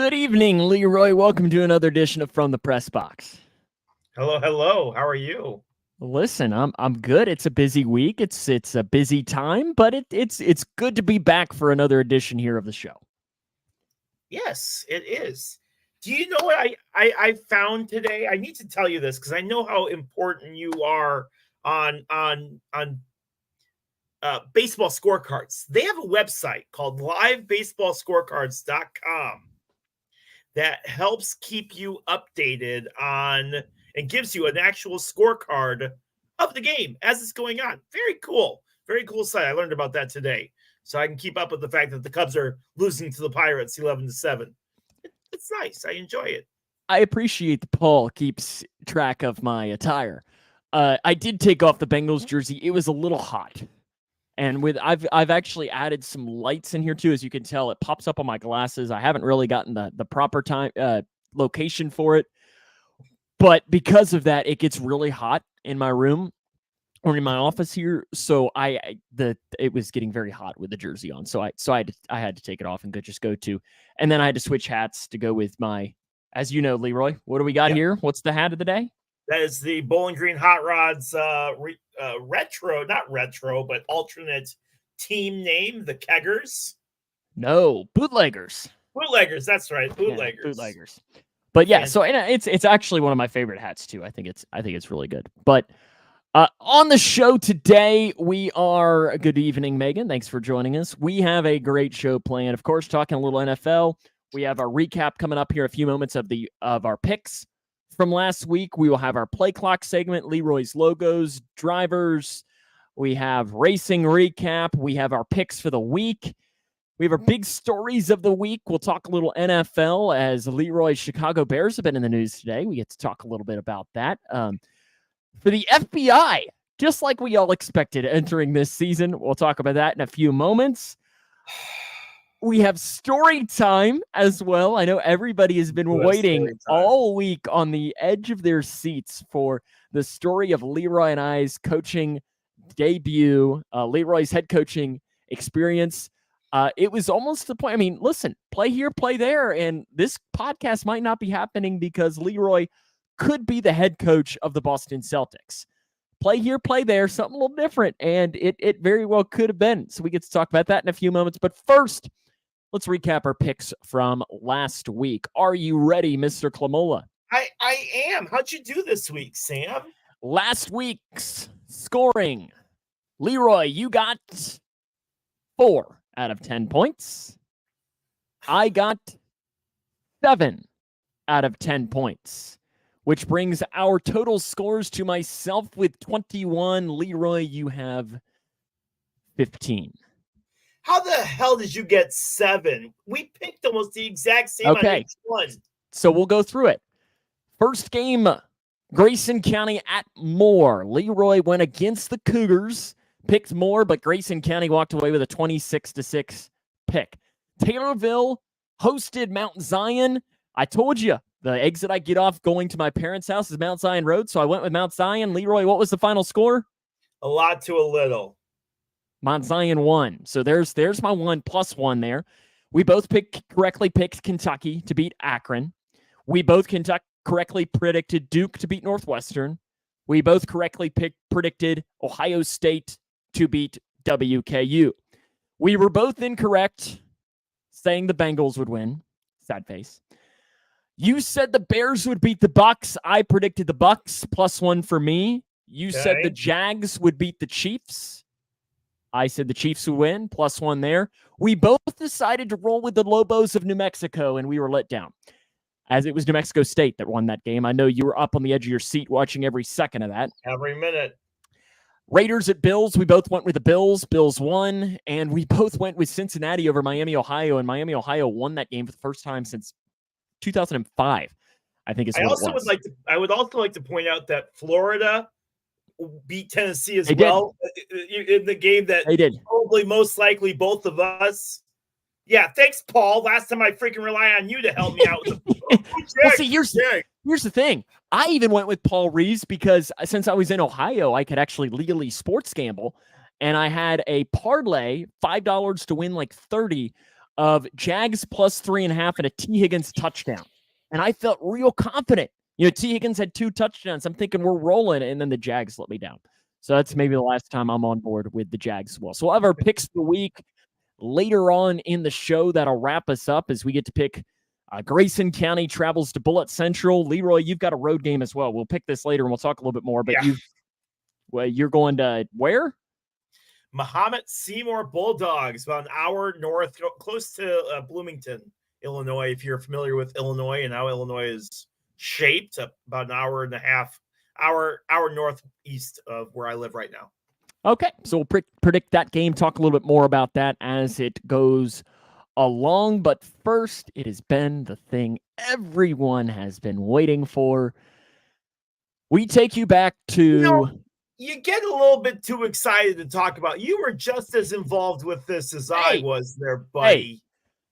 Good evening, Leroy. Welcome to another edition of From the Pressbox. Hello, hello. How are you? Listen, I'm good. It's a busy week. It's a busy time, but it's good to be back for another edition here of the show. Yes, it is. Do you know what I found today? I need to tell you this because I know how important you are on baseball scorecards. They have a website called livebaseballscorecards.com that helps keep you updated on and gives you an actual scorecard of the game as it's going on. Very cool. Very cool site. I learned about that today. So I can keep up with the fact that the Cubs are losing to the Pirates 11-7. It's nice. I enjoy it. I appreciate that Paul keeps track of my attire. I did take off the Bengals jersey. It was a little hot. And I've actually added some lights in here too. As you can tell, it pops up on my glasses. I haven't really gotten the proper time location for it. But because of that, it gets really hot in my room or in my office here. So it was getting very hot with the jersey on. So I had to take it off and and then I had to switch hats to go with my, as you know, Leroy, what do we got here? What's the hat of the day? That is the Bowling Green Hot Rods retro, not retro, but alternate team name, the Keggers. No, bootleggers. Bootleggers, that's right, bootleggers. Yeah, bootleggers. But yeah, so it's actually one of my favorite hats too. I think it's really good. But on the show today, we are. Good evening, Megan. Thanks for joining us. We have a great show planned. Of course, talking a little NFL. We have our recap coming up here. A few moments of our picks from last week. We will have our play clock segment, Leroy's logos, drivers. We have racing recap. We have our picks for the week. We have our big stories of the week. We'll talk a little NFL as Leroy's Chicago Bears have been in the news today. We get to talk a little bit about that. For the FBI, just like we all expected entering this season, we'll talk about that in a few moments. We have story time as well. I know everybody has been waiting all week on the edge of their seats for the story of Leroy and I's coaching debut, Leroy's head coaching experience. It was almost the point. I mean, listen, play here, play there. And this podcast might not be happening because Leroy could be the head coach of the Boston Celtics. Play here, play there, something a little different. And it very well could have been. So we get to talk about that in a few moments. But first, let's recap our picks from last week. Are you ready, Mr. Clamola? I am. How'd you do this week, Sam? Last week's scoring. Leroy, you got 4 out of 10 points. I got 7 out of 10 points, which brings our total scores to myself with 21. Leroy, you have 15. How the hell did you get 7? We picked almost the exact same on each one. So we'll go through it. First game, Grayson County at Moore. Leroy went against the Cougars, picked Moore, but Grayson County walked away with a 26-6 pick. Taylorville hosted Mount Zion. I told you, the exit I get off going to my parents' house is Mount Zion Road, so I went with Mount Zion. Leroy, what was the final score? A lot to a little. Mount Zion won. So there's my 1+1 there. We both correctly picked Kentucky to beat Akron. We both correctly predicted Duke to beat Northwestern. We both correctly predicted Ohio State to beat WKU. We were both incorrect, saying the Bengals would win. Sad face. You said the Bears would beat the Bucks. I predicted the Bucks, +1 for me. You said the Jags would beat the Chiefs. I said the Chiefs would win, +1 there. We both decided to roll with the Lobos of New Mexico, and we were let down, as it was New Mexico State that won that game. I know you were up on the edge of your seat watching every second of that. Every minute. Raiders at Bills. We both went with the Bills. Bills won, and we both went with Cincinnati over Miami, Ohio, and Miami, Ohio won that game for the first time since 2005, I think. I would also like to point out that Florida beat Tennessee as well in the game that they did. Probably most likely both of us. Yeah, thanks, Paul. Last time I freaking rely on you to help me out. Well, see, here's the thing. I even went with Paul Reeves because since I was in Ohio, I could actually legally sports gamble, and I had a parlay, $5 to win like 30 of Jags plus 3.5 and a T. Higgins touchdown. And I felt real confident. T. Higgins had 2 touchdowns. I'm thinking we're rolling, and then the Jags let me down. So that's maybe the last time I'm on board with the Jags as well. So we'll have our picks of the week later on in the show. That'll wrap us up as we get to pick Grayson County travels to Bullitt Central. Leroy, you've got a road game as well. We'll pick this later, and we'll talk a little bit more. But you're going to where? Mahomet Seymour Bulldogs, about an hour north, close to Bloomington, Illinois. If you're familiar with Illinois and how Illinois is shaped, about an hour and a half, hour northeast of where I live right now. Okay, so we'll predict that game, talk a little bit more about that as it goes along. But first, it has been the thing everyone has been waiting for. We take you back to... You get a little bit too excited to talk about. You were just as involved with this as I was there, buddy.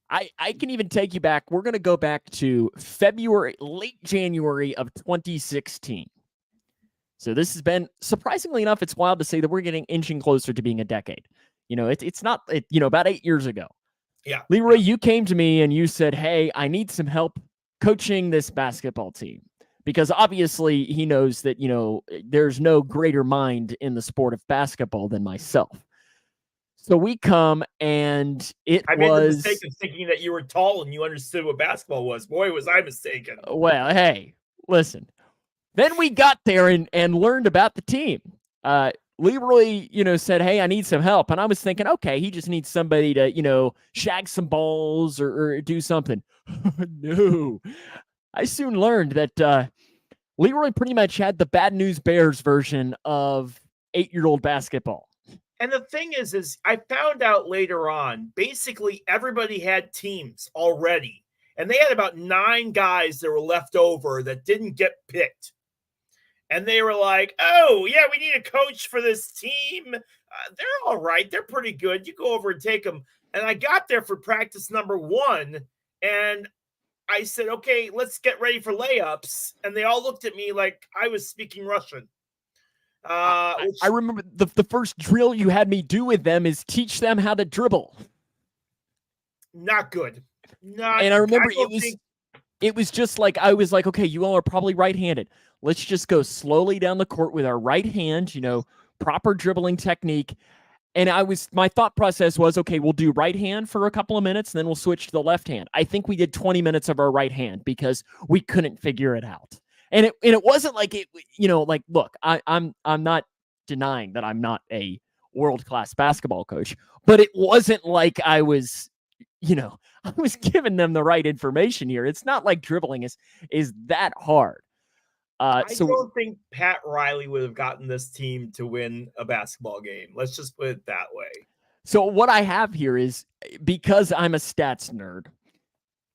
I can even take you back. We're going to go back to late January of 2016. So this has been, surprisingly enough, it's wild to say that we're getting inching closer to being a decade. It's not, about 8 years ago. Yeah. Leroy, you came to me and you said, hey, I need some help coaching this basketball team. Because obviously he knows that, there's no greater mind in the sport of basketball than myself. So we come and I made the mistake of thinking that you were tall and you understood what basketball was. Boy, was I mistaken. Well, hey, listen. Then we got there and learned about the team. Leroy, said, hey, I need some help. And I was thinking, okay, he just needs somebody to, shag some balls or do something. No. I soon learned that Leroy pretty much had the Bad News Bears version of 8-year-old basketball. And the thing is I found out later on, basically everybody had teams already. And they had about 9 guys that were left over that didn't get picked. And they were like, oh, yeah, we need a coach for this team. They're all right. They're pretty good. You go over and take them. And I got there for practice number 1. And I said, okay, let's get ready for layups. And they all looked at me like I was speaking Russian. I remember the first drill you had me do with them is teach them how to dribble. Not good. And I remember it was just like, I was like, okay, you all are probably right-handed. Let's just go slowly down the court with our right hand, proper dribbling technique. And my thought process was, okay, we'll do right hand for a couple of minutes, and then we'll switch to the left hand. I think we did 20 minutes of our right hand because we couldn't figure it out. And it wasn't like it, look, I'm not denying that I'm not a world-class basketball coach, but it wasn't like I was, I was giving them the right information here. It's not like dribbling is that hard. I don't think Pat Riley would have gotten this team to win a basketball game. Let's just put it that way. So what I have here is, because I'm a stats nerd,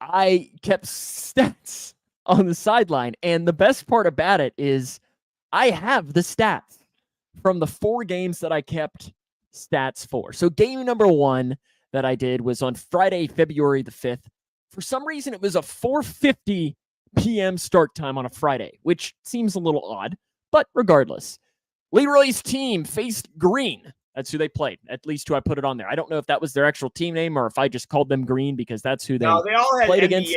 I kept stats on the sideline. And the best part about it is I have the stats from the 4 games that I kept stats for. So game number 1 that I did was on Friday, February the 5th. For some reason, it was a 4:50 p.m. start time on a Friday, which seems a little odd, but regardless. Leroy's team faced Green. That's who they played, at least who I put it on there. I don't know if that was their actual team name or if I just called them Green because that's who they all had played NBA, against.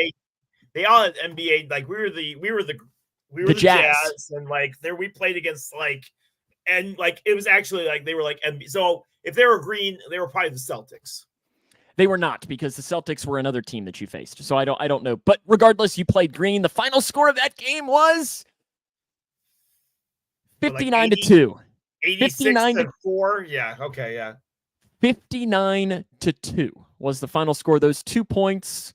They all had NBA. Like we were the Jazz, and like there we played against and it was actually like they were like NBA. So if they were Green, they were probably the Celtics. They were not, because the Celtics were another team that you faced. So I don't know. But regardless, you played Green. The final score of that game was 59-2. 86-4. Yeah. Okay. Yeah. 59-2 was the final score. Those 2 points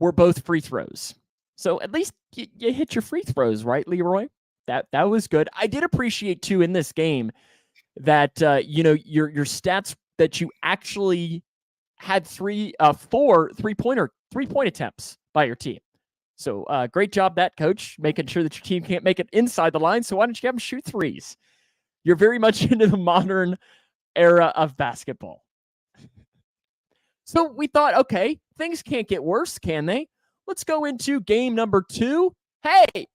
were both free throws. So at least you hit your free throws, right, Leroy? That was good. I did appreciate too in this game that your stats that you actually had 4 3-point attempts by your team. So great job, that coach, making sure that your team can't make it inside the line. So why don't you have them shoot threes? You're very much into the modern era of basketball. So we thought, okay, things can't get worse, can they? Let's go into game number 2. Hey,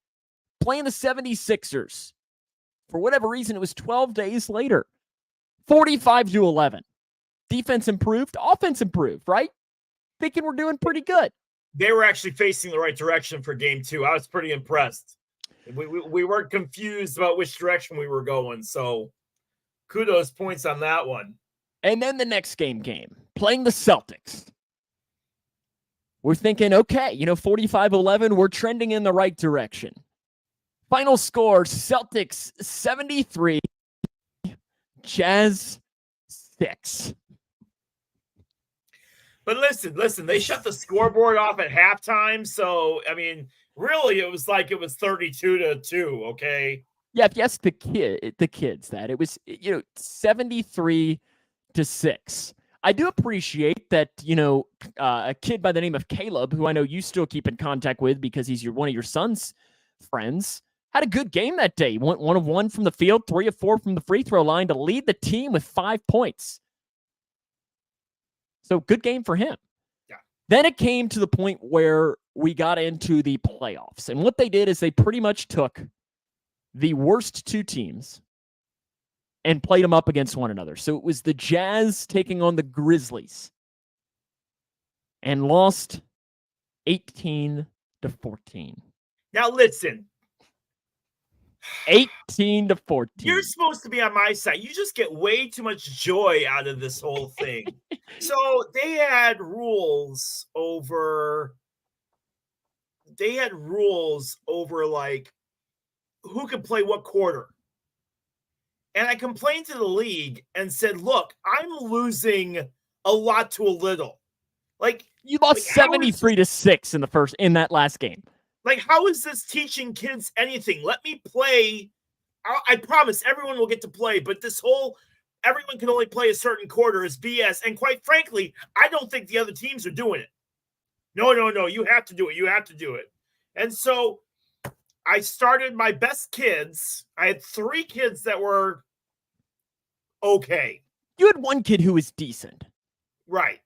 playing the 76ers. For whatever reason, it was 12 days later. 45-11. Defense improved, offense improved, right? thinking we're doing pretty good. They were actually facing the right direction for game 2. I was pretty impressed. We weren't confused about which direction we were going. So kudos points on that one. And then the next game came, playing the Celtics. We're thinking, okay, 45-11, we're trending in the right direction. Final score, Celtics 73, Jazz 6. But listen, they shut the scoreboard off at halftime. So, I mean, really, it was 32-2, okay? Yeah, if you ask the kids that, it was, 73-6. I do appreciate that, a kid by the name of Caleb, who I know you still keep in contact with because he's one of your son's friends, had a good game that day. Went 1 of 1 from the field, 3 of 4 from the free throw line to lead the team with 5 points. So good game for him. Yeah. Then it came to the point where we got into the playoffs. And what they did is they pretty much took the worst 2 teams and played them up against one another. So it was the Jazz taking on the Grizzlies and lost 18-14. Now listen. 18-14. You're supposed to be on my side. You just get way too much joy out of this whole thing. So they had rules over like who could play what quarter. And I complained to the league and said, look, I'm losing a lot to a little. Like you lost 73-6 in that last game. Like, how is this teaching kids anything? Let me play. I promise everyone will get to play, but this whole everyone can only play a certain quarter is BS. And quite frankly, I don't think the other teams are doing it. No. You have to do it. You have to do it. And so I started my best kids. I had 3 kids that were okay. You had 1 kid who was decent. Right.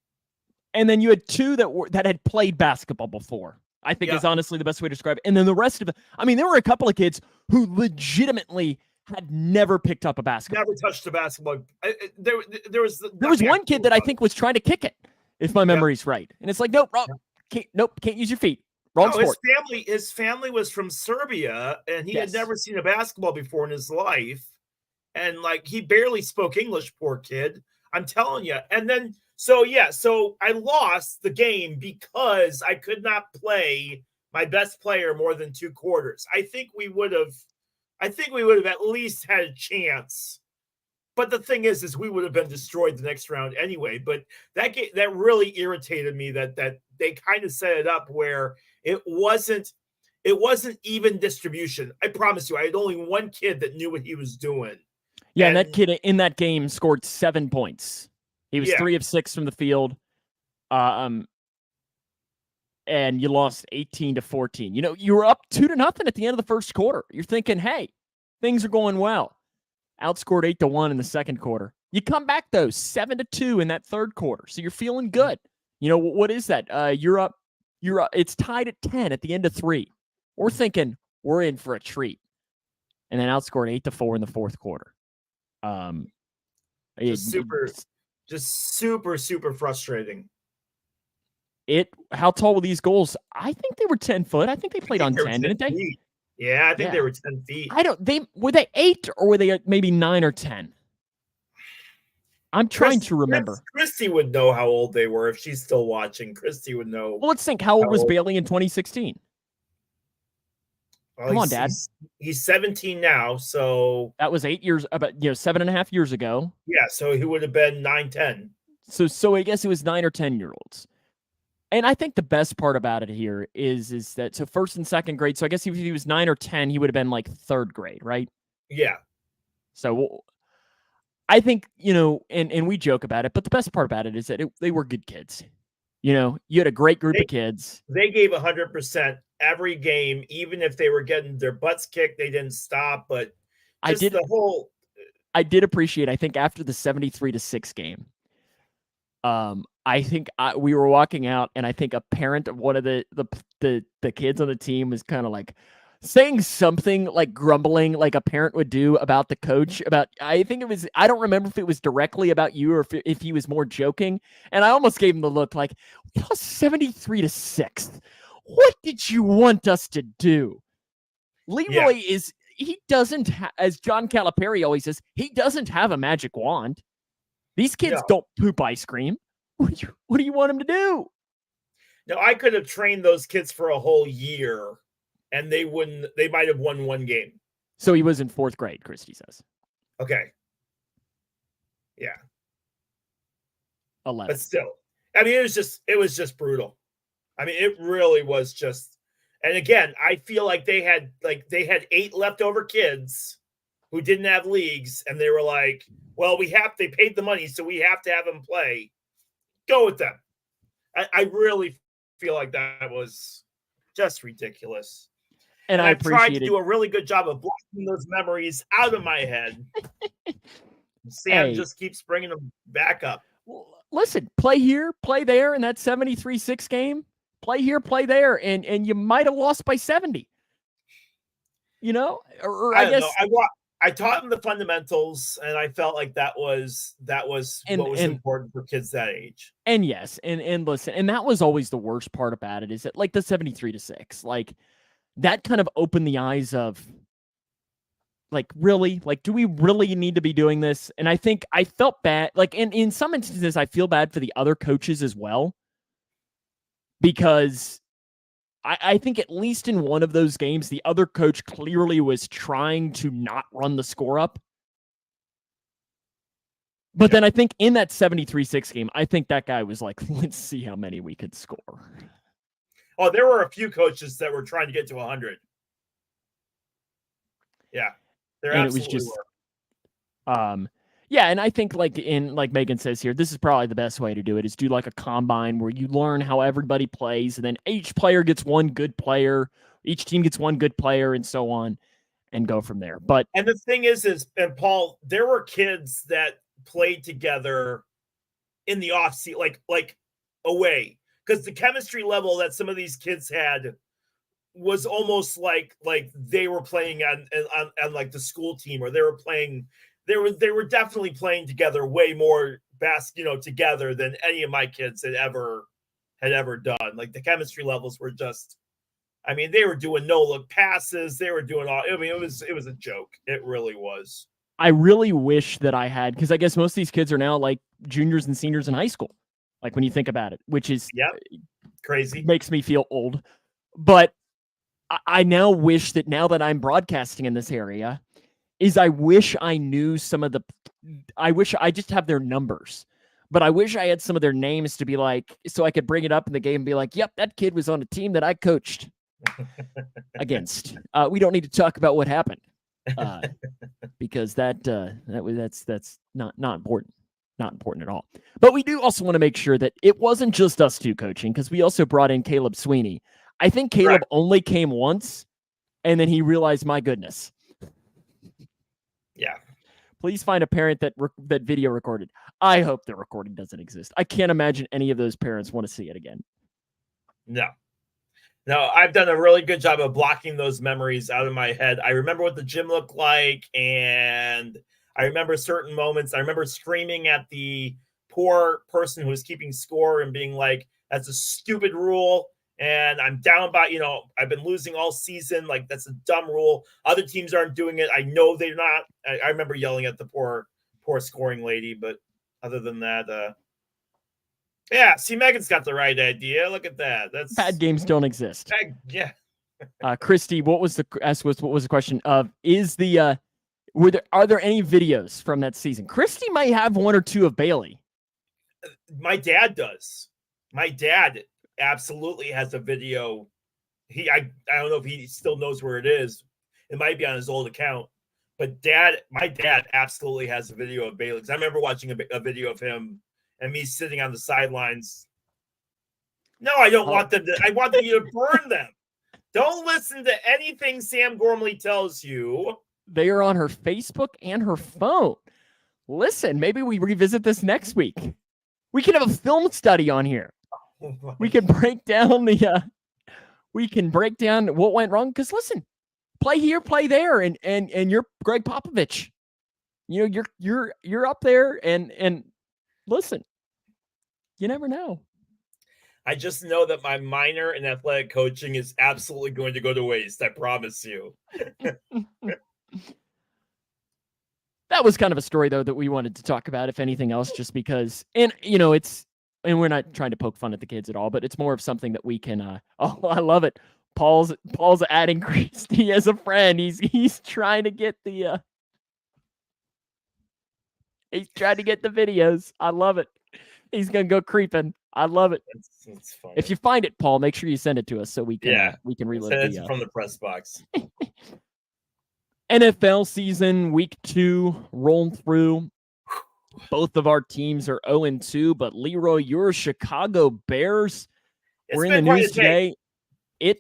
And then you had 2 that had played basketball before. I think is honestly the best way to describe it. And then the rest of it, I mean, there were a couple of kids who legitimately had never picked up a basketball. Never touched a basketball. There was 1 kid that I think was trying to kick it, if my memory's right. And it's like, nope, wrong. Can't use your feet. Wrong sport. His family was from Serbia, and he had never seen a basketball before in his life. And he barely spoke English, poor kid. I'm telling you. And then so I lost the game because I could not play my best player more than 2 quarters. I think we would have at least had a chance. But the thing is we would have been destroyed the next round anyway. But that really irritated me that they kind of set it up where it wasn't even distribution. I promise you, I had only 1 kid that knew what he was doing. Yeah, and that kid in that game scored 7 points. He was 3 of 6 from the field. And you lost 18-14. You were up 2-0 at the end of the first quarter. You're thinking, hey, things are going well. Outscored 8-1 in the second quarter. You come back though, 7-2 in that third quarter. So you're feeling good. What is that? You're up. It's tied at 10 at the end of 3. We're thinking we're in for a treat. And then outscored 8-4 in the fourth quarter. Just super frustrating. How tall were these goals? I think they were 10 foot. I think they played on 10, didn't they? Feet. Yeah, I think they were 10 feet. Were they 8 or were they maybe 9 or 10? I'm trying to remember. Christy would know how old they were if she's still watching. Christy would know. Well, let's think. How old was Bailey in 2016? Well, come on, Dad. He's 17 now, so that was 8 years, about 7.5 years ago. Yeah, so he would have been 9, 10. So I guess it was 9 or 10-year-olds. And I think the best part about it here is that first and second grade. So I guess if he was 9 or 10, he would have been like third grade, right? Yeah. So I think and we joke about it, but the best part about it is that they were good kids. You had a great group of kids. They gave 100% every game, even if they were getting their butts kicked, they didn't stop. But I did appreciate. I think after the 73-6 game, I think we were walking out, and I think a parent of one of the kids on the team was kind of like, saying something like grumbling like a parent would do about the coach about I think it was I don't remember if it was directly about you or if he was more joking. And I almost gave him the look like we lost 73-6. What did you want us to do? Leroy is he doesn't as John Calipari always says, he doesn't have a magic wand. These kids don't poop ice cream. What do you want him to do? Now, I could have trained those kids for a whole year and they might have won one game. So he was in 4th grade, Christy says. Okay. Yeah. 11. But still, I mean, it was just brutal. I mean, it really was just, and again, I feel like they had 8 leftover kids who didn't have leagues, and they were like, well, they paid the money, so we have to have them play. Go with them. I really feel like that was just ridiculous. And I've tried to do a really good job of blocking those memories out of my head. Sam just keeps bringing them back up. Listen, play here, play there in that 73-6 game. Play here, play there, and you might have lost by 70. You know, or I guess I taught him the fundamentals, and I felt like that was what was important for kids that age. And yes, and listen, and that was always the worst part about it is that like the 73-6, like that kind of opened the eyes of like, really? Like, do we really need to be doing this? And I think I felt bad. Like, in some instances, I feel bad for the other coaches as well. Because I think at least in one of those games, the other coach clearly was trying to not run the score up. But then I think in that 73-6 game, I think that guy was like, let's see how many we could score. Oh, there were a few coaches that were trying to get to 100. Yeah. And it was just, yeah, and I think like Megan says here, this is probably the best way to do it is do like a combine where you learn how everybody plays, and then each player gets one good player, each team gets one good player, and so on, and go from there. And the thing is, and Paul, there were kids that played together in the off season, like away, because the chemistry level that some of these kids had was almost like they were playing on like the school team, or they were definitely playing together way more together than any of my kids had ever done. Like the chemistry levels were just, I mean, they were doing no look passes. They were doing all, I mean, it was a joke. It really was. I really wish that I had, because I guess most of these kids are now like juniors and seniors in high school. Like when you think about it, which is crazy, makes me feel old. But I now wish that now that I'm broadcasting in this area, I wish I knew I wish I just have their numbers, but I wish I had some of their names to be like, so I could bring it up in the game and be like, yep, that kid was on a team that I coached against. We don't need to talk about what happened because that's not important. Not important at all. But we do also want to make sure that it wasn't just us two coaching, because we also brought in Caleb Sweeney. I think Caleb only came once, and then he realized, my goodness. Yeah. Please find a parent that video recorded. I hope the recording doesn't exist. I can't imagine any of those parents want to see it again. No, I've done a really good job of blocking those memories out of my head. I remember what the gym looked like, and I remember certain moments. I remember screaming at the poor person who was keeping score and being like, that's a stupid rule. And I'm down by, I've been losing all season. Like, that's a dumb rule. Other teams aren't doing it. I know they're not. I remember yelling at the poor scoring lady. But other than that, yeah, see, Megan's got the right idea. Look at that. That's bad games don't exist. Yeah. Christy, what was the question of, are there any videos from that season? Christy might have one or two of Bailey. My dad does. My dad absolutely has a video. I don't know if he still knows where it is. It might be on his old account. But my dad absolutely has a video of Bailey. I remember watching a video of him and me sitting on the sidelines. No, I don't want them to. I want you to burn them. Don't listen to anything Sam Gormley tells you. They are on her Facebook and her phone. Listen, maybe we revisit this next week. We can have a film study on here. We can break down what went wrong. Because listen, play here, play there, and you're Greg Popovich. You know, you're up there, and listen, you never know. I just know that my minor in athletic coaching is absolutely going to go to waste. I promise you. That was kind of a story, though, that we wanted to talk about, if anything else, just because, and we're not trying to poke fun at the kids at all, but it's more of something that we can. Oh, I love it. Paul's adding Christy as a friend. He's trying to get the. He's trying to get the videos. I love it. He's gonna go creeping. I love it. It's funny. If you find it, Paul, make sure you send it to us so we can we can relive it from the Pressbox. NFL season week 2 rolled through. Both of our teams are 0-2, but Leroy, your Chicago Bears were in the news today. It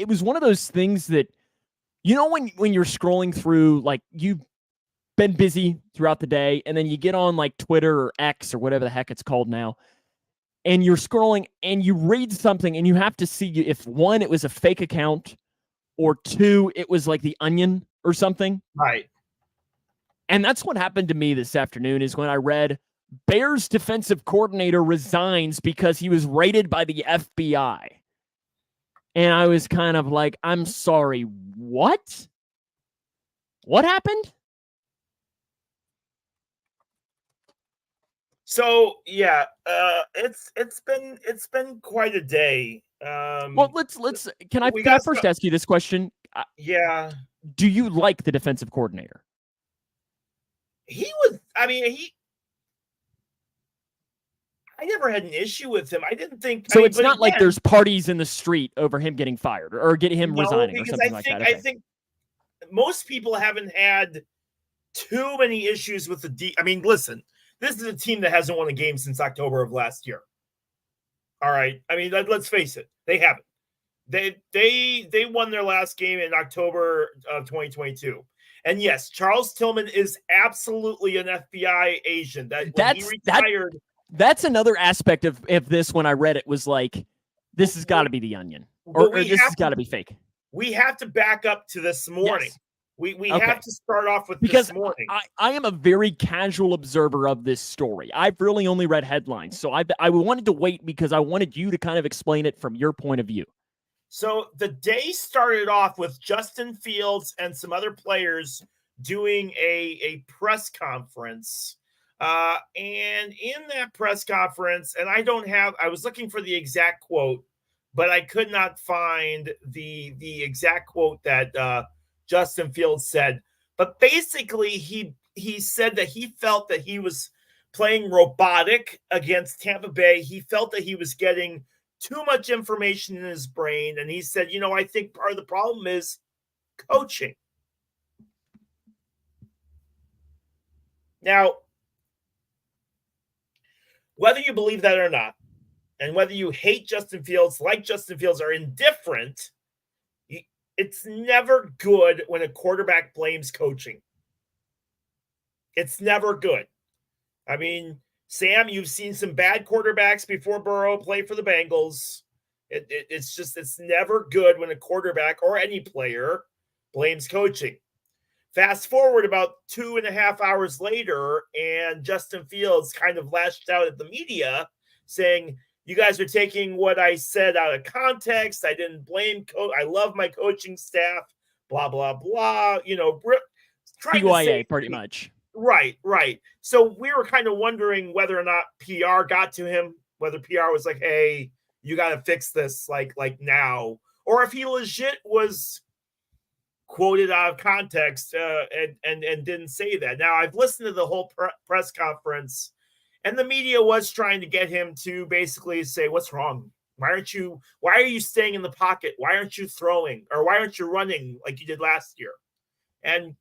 was one of those things that, when you're scrolling through, like, you've been busy throughout the day, and then you get on like Twitter or X or whatever the heck it's called now, and you're scrolling and you read something and you have to see if, one, it was a fake account, or two, it was like The Onion or something. Right. And that's what happened to me this afternoon, is when I read Bears defensive coordinator resigns because he was raided by the FBI. And I was kind of like, I'm sorry, what? What happened? So yeah, it's been quite a day. Well, let's. Can I first ask you this question? Yeah. Do you like the defensive coordinator? I never had an issue with him. I didn't think. So it's not like there's parties in the street over him getting fired or getting him resigning or something like that. I think most people haven't had too many issues with the I mean, listen, this is a team that hasn't won a game since October of last year. All right. I mean, let's face it. They haven't. They won their last game in October of 2022. And yes, Charles Tillman is absolutely an FBI agent. He retired. That's another aspect of this. When I read it, was like, this has got to be The Onion, or this has got to be fake. We have to back up to this morning. Yes. We have to start off with because this morning. I am a very casual observer of this story. I've really only read headlines. So I wanted to wait because I wanted you to kind of explain it from your point of view. So the day started off with Justin Fields and some other players doing a press conference. And in that press conference, and I was looking for the exact quote, but I could not find the exact quote that Justin Fields said. But basically, he said that he felt that he was playing robotic against Tampa Bay. He felt that he was getting too much information in his brain. And he said, I think part of the problem is coaching. Now, whether you believe that or not, and whether you hate Justin Fields, like Justin Fields, are indifferent, it's never good when a quarterback blames coaching. It's never good. I mean, Sam, you've seen some bad quarterbacks before Burrow play for the Bengals. It's never good when a quarterback or any player blames coaching. Fast forward about 2.5 hours later, and Justin Fields kind of lashed out at the media saying, you guys are taking what I said out of context. I didn't blame I love my coaching staff, blah, blah, blah. PYA, pretty much. Right. So we were kind of wondering whether or not PR got to him, whether PR was like, hey, you got to fix this like now, or if he legit was quoted out of context and didn't say that. Now, I've listened to the whole press conference, and the media was trying to get him to basically say, what's wrong? Why are you staying in the pocket? Why aren't you throwing? Or why aren't you running like you did last year? And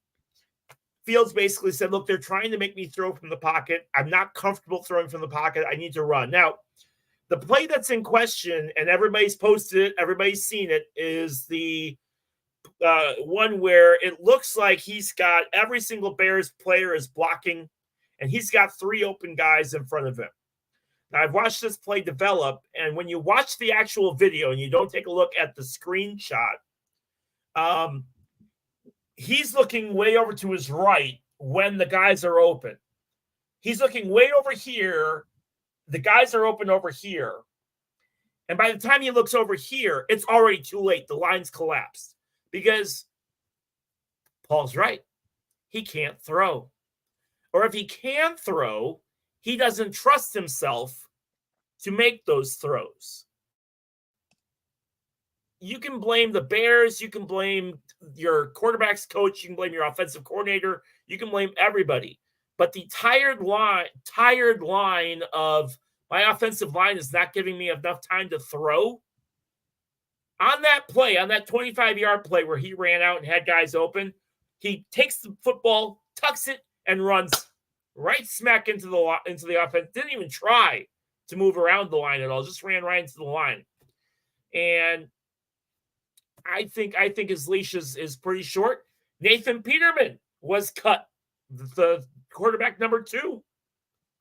Fields basically said, look, they're trying to make me throw from the pocket. I'm not comfortable throwing from the pocket. I need to run. Now, the play that's in question, and everybody's posted it, everybody's seen it, is the one where it looks like he's got every single Bears player is blocking, and he's got 3 open guys in front of him. Now, I've watched this play develop, and when you watch the actual video and you don't take a look at the screenshot, He's looking way over to his right when the guys are open. He's looking way over here. The guys are open over here. And by the time he looks over here, it's already too late. The line's collapsed because Paul's right. He can't throw. Or if he can throw, he doesn't trust himself to make those throws. You can blame the Bears. You can blame your quarterback's coach. You can blame your offensive coordinator. You can blame everybody. But the tired line of my offensive line is not giving me enough time to throw. On that play, on that 25-yard play where he ran out and had guys open, he takes the football, tucks it, and runs right smack into the offense. Didn't even try to move around the line at all. Just ran right into the line. And I think his leash is pretty short. Nathan Peterman was cut. The quarterback number 2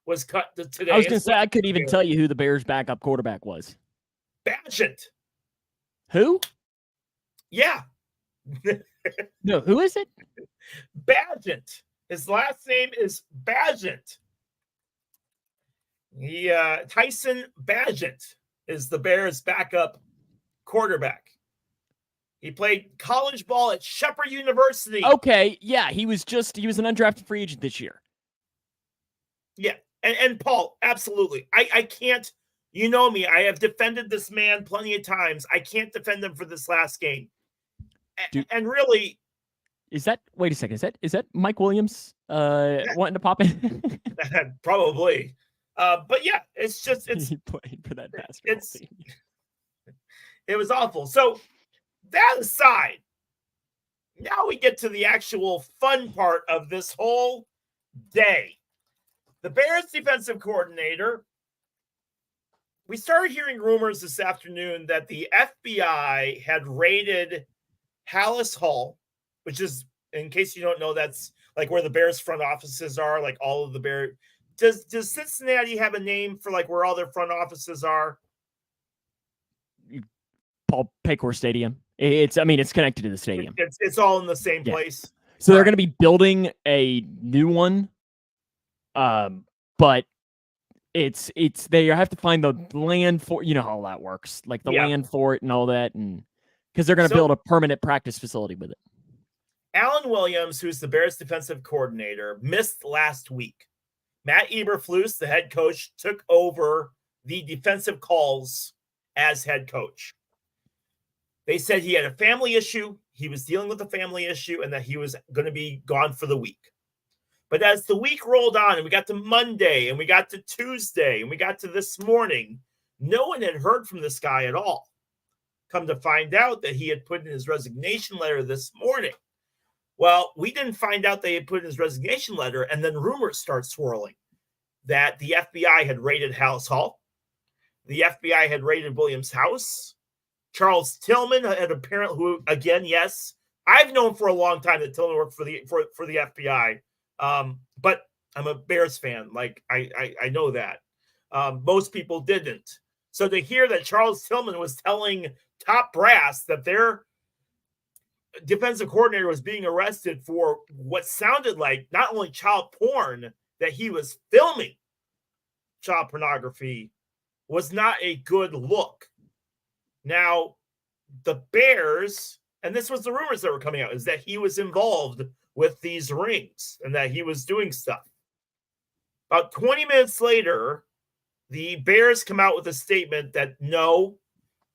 was cut today. I was going to say, I couldn't even tell you who the Bears' backup quarterback was. Bagent. Who? Yeah. No, who is it? Bagent. His last name is Bagent. Tyson Bagent is the Bears' backup quarterback. He played college ball at Shepherd University. Okay, yeah, he was an undrafted free agent this year. Yeah, and Paul, absolutely. I can't, you know me, I have defended this man plenty of times. I can't defend him for this last game. And really, wait a second, is that Mike Williams wanting to pop in? Probably. But yeah, he played for that basketball team. It was awful. So that aside, now we get to the actual fun part of this whole day. The Bears defensive coordinator, we started hearing rumors this afternoon that the FBI had raided Hallis Hall, which is, in case you don't know, that's like where the Bears front offices are, like all of the Bears. Does Cincinnati have a name for like where all their front offices are? Paul Paycor Stadium. It's connected to the stadium. It's all in the same place. So they're going to be building a new one. But it's they have to find the land for, you know how that works, like the land for it and all that, and because they're going to build a permanent practice facility with it. Alan Williams, who's the Bears defensive coordinator, missed last week. Matt Eberflus, the head coach, took over the defensive calls as head coach. They said he had a family issue. He was dealing with a family issue and that he was going to be gone for the week. But as the week rolled on and we got to Monday and we got to Tuesday and we got to this morning, no one had heard from this guy at all. Come to find out that he had put in his resignation letter this morning. Well, we didn't find out they had put in his resignation letter, and then rumors start swirling that the FBI had raided Hallis Hall. The FBI had raided Williams' house. Charles Tillman had apparently, who again, yes, I've known for a long time that Tillman worked for the FBI. But I'm a Bears fan. Like I know that. Most people didn't. So to hear that Charles Tillman was telling top brass that their defensive coordinator was being arrested for what sounded like not only child porn, that he was filming child pornography, was not a good look. Now, the Bears, and this was the rumors that were coming out, is that he was involved with these rings and that he was doing stuff. About 20 minutes later, the Bears come out with a statement that no,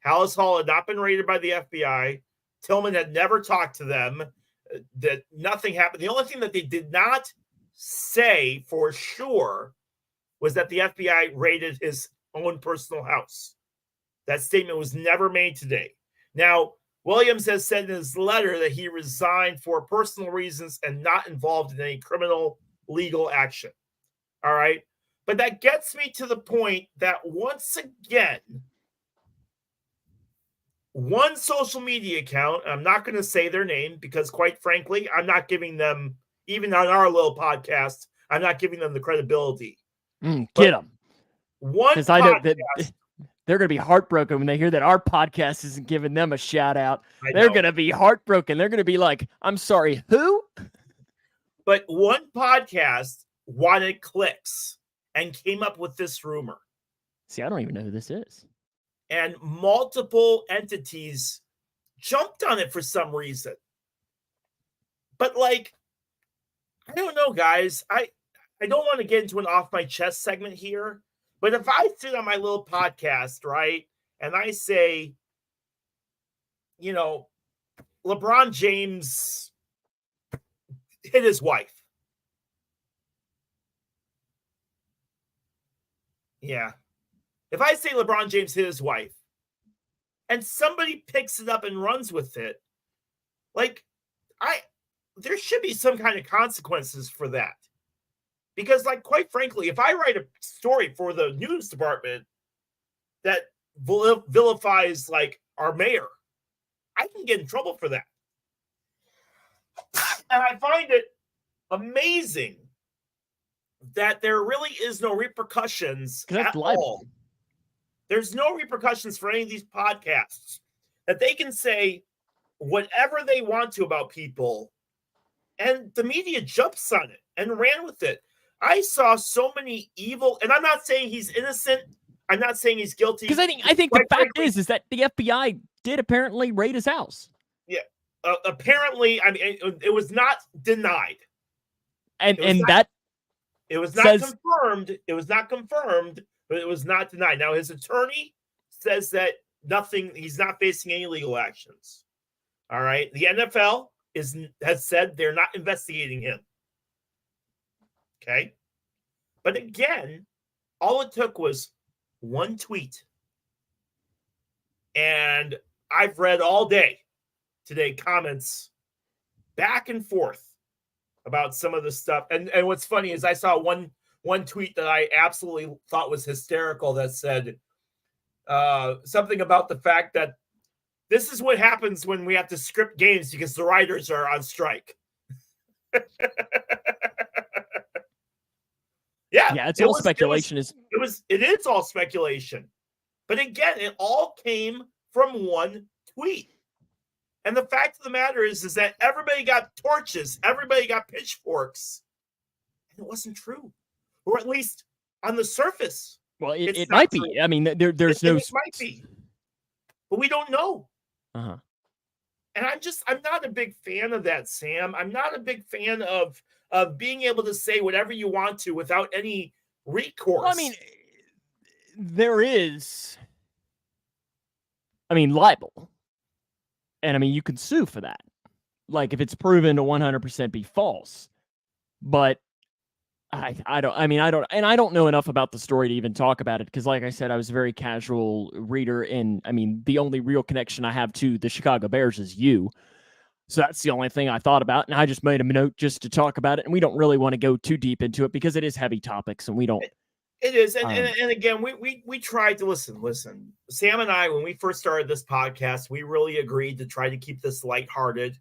Hallis Hall had not been raided by the FBI. Tillman had never talked to them, that nothing happened. The only thing that they did not say for sure was that the FBI raided his own personal house. That statement was never made today. Now, Williams has said in his letter that he resigned for personal reasons and not involved in any criminal legal action. All right. But that gets me to the point that once again, one social media account, I'm not going to say their name because quite frankly, I'm not giving them, even on our little podcast, I'm not giving them the credibility. Get them. One podcast, They're going to be heartbroken when they hear that our podcast isn't giving them a shout out. I They're know. going to be heartbroken. They're going to be like, I'm sorry, who? But one podcast wanted clicks and came up with this rumor. See, I don't even know who this is. And multiple entities jumped on it for some reason. But like, I don't know, guys. I don't want to get into an off my chest segment here, but if I sit on my little podcast, right, and I say, you know, LeBron James hit his wife. Yeah. If I say LeBron James hit his wife and somebody picks it up and runs with it, like, there should be some kind of consequences for that. Because, like, quite frankly, if I write a story for the news department that vilifies, like, our mayor, I can get in trouble for that. And I find it amazing that there really is no repercussions at all. There's no repercussions for any of these podcasts that they can say whatever they want to about people, and the media jumps on it and ran with it. I saw so many evil, and I'm not saying he's innocent. I'm not saying he's guilty. Because I think the fact is that the FBI did apparently raid his house. Yeah. Apparently, I mean, it was not denied. And it was not confirmed. It was not confirmed, but it was not denied. Now, his attorney says that he's not facing any legal actions. All right. The NFL has said they're not investigating him. Okay. But again, all it took was one tweet. And I've read all day today comments back and forth about some of the stuff. And what's funny is I saw one tweet that I absolutely thought was hysterical that said something about the fact that this is what happens when we have to script games because the writers are on strike. Yeah, it's all speculation. It is all speculation. But again, it all came from one tweet. And the fact of the matter is that everybody got torches, everybody got pitchforks, and it wasn't true, or at least on the surface. Well, it might be. I mean, there's no. It might be, but we don't know. Uh-huh. And I'm not a big fan of that, Sam. I'm not a big fan of being able to say whatever you want to without any recourse. Well, I mean, there is. I mean, libel. And I mean, you can sue for that. Like if it's proven to 100% be false. But I don't know enough about the story to even talk about it. Because like I said, I was a very casual reader. And I mean, the only real connection I have to the Chicago Bears is you. So that's the only thing I thought about. And I just made a note just to talk about it. And we don't really want to go too deep into it because it is heavy topics and we don't. It is. And again, we tried to listen. Sam and I, when we first started this podcast, we really agreed to try to keep this lighthearted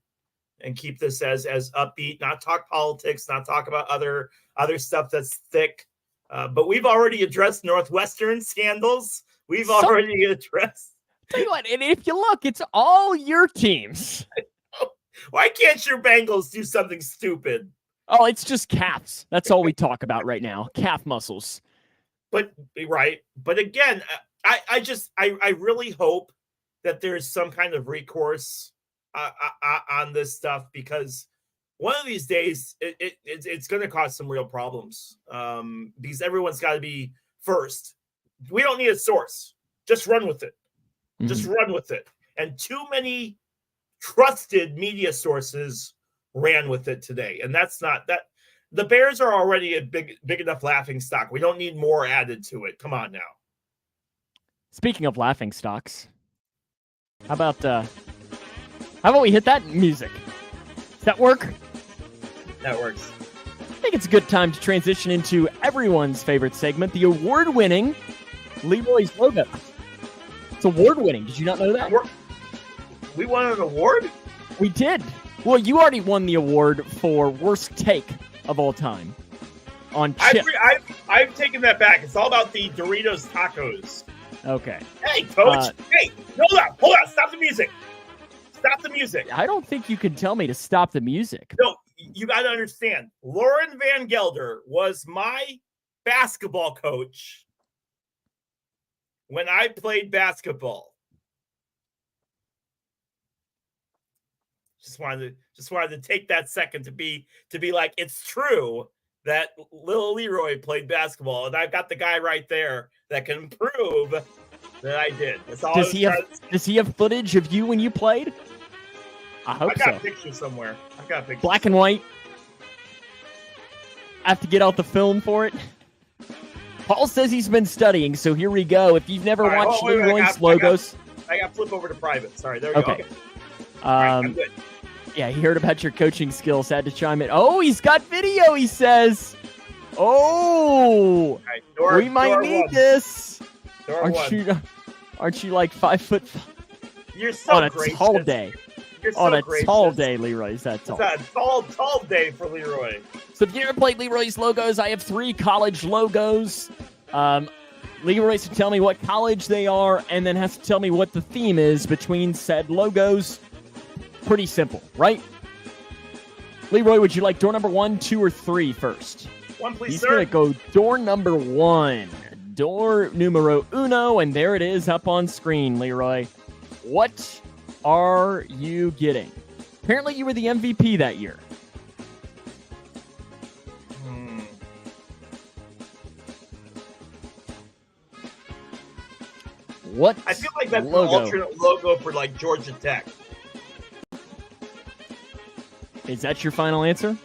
and keep this as upbeat, not talk politics, not talk about other stuff that's thick. But we've already addressed Northwestern scandals. We've already addressed. Tell you what, and if you look, it's all your teams. Why can't your Bengals do something stupid? Oh, it's just calves. That's all we talk about right now. Calf muscles. But again, I really hope that there's some kind of recourse on this stuff because one of these days it's going to cause some real problems because everyone's got to be first. We don't need a source. Just run with it. Mm-hmm. Just run with it. And too many trusted media sources ran with it today. And that's not that. The Bears are already a big enough laughing stock. We don't need more added to it. Come on now. Speaking of laughing stocks, how about we hit that music? Does that work? That works. I think it's a good time to transition into everyone's favorite segment, the award-winning Leroy's logo. It's award-winning. Did you not know that? We won an award? We did. Well, you already won the award for worst take of all time on chip. I've taken that back. It's all about the Doritos tacos. Okay. Hey, coach. Hey, hold on. Stop the music. Stop the music. I don't think you can tell me to stop the music. No, you got to understand. Lauren Van Gelder was my basketball coach when I played basketball. Just wanted to take that second to be like, it's true that little Leroy played basketball, and I've got the guy right there that can prove that I did. That's all. Does he have footage of you when you played? I hope so. I got a picture somewhere. I've got a picture. Black and white. I have to get out the film for it. Paul says he's been studying, so here we go. If you've never watched Leroy's logos, I got flip over to private. Sorry, there we go. Okay. I'm good. Yeah, he heard about your coaching skills. Had to chime in. Oh, he's got video. He says, "Oh, we might need this." Aren't you like 5 foot? You're so on a tall day. On a tall day, Leroy. Is that tall? It's a tall day for Leroy. So if you ever played Leroy's logos, I have 3 college logos. Leroy has to tell me what college they are, and then has to tell me what the theme is between said logos. Pretty simple, right? Leroy, would you like door number 1, 2, or 3 first? 1, please, He's sir. going to go door number 1. Door numero uno, and there it is up on screen, Leroy. What are you getting? Apparently you were the MVP that year. What? I feel like that's an alternate logo for like Georgia Tech. Is that your final answer?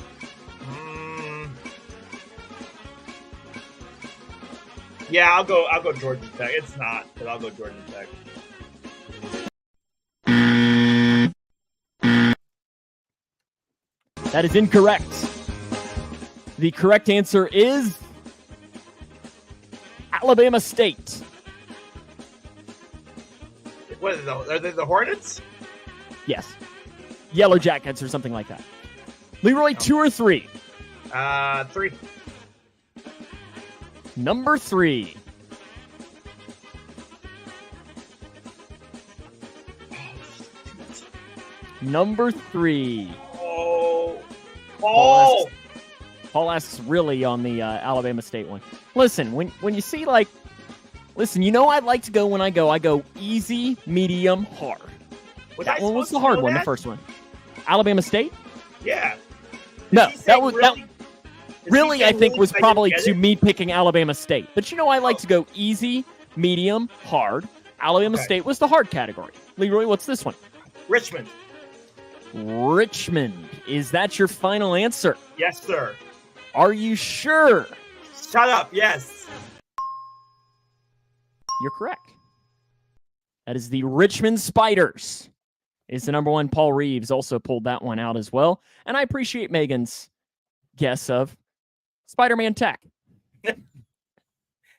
Yeah, I'll go Georgia Tech. It's not, but I'll go Georgia Tech. That is incorrect. The correct answer is Alabama State. What are they, the Hornets? Yes. Yellow Jackets or something like that. Leroy, 2 or 3? 3. Number 3. Number 3. Paul asks really on the Alabama State one. Listen, when you see like, listen, you know I'd like to go when I go easy, medium, hard. That one was the hard one, the first one. Alabama State? Yeah. No, that was really I think was probably to me picking Alabama State. But you know I like to go easy, medium, hard. Alabama State was the hard category. Leroy, what's this one? Richmond. Richmond. Is that your final answer? Yes, sir. Are you sure? Shut up. Yes. You're correct. That is the Richmond Spiders. Is the number 1. Paul Reeves also pulled that one out as well. And I appreciate Megan's guess of Spider-Man Tech. Hey,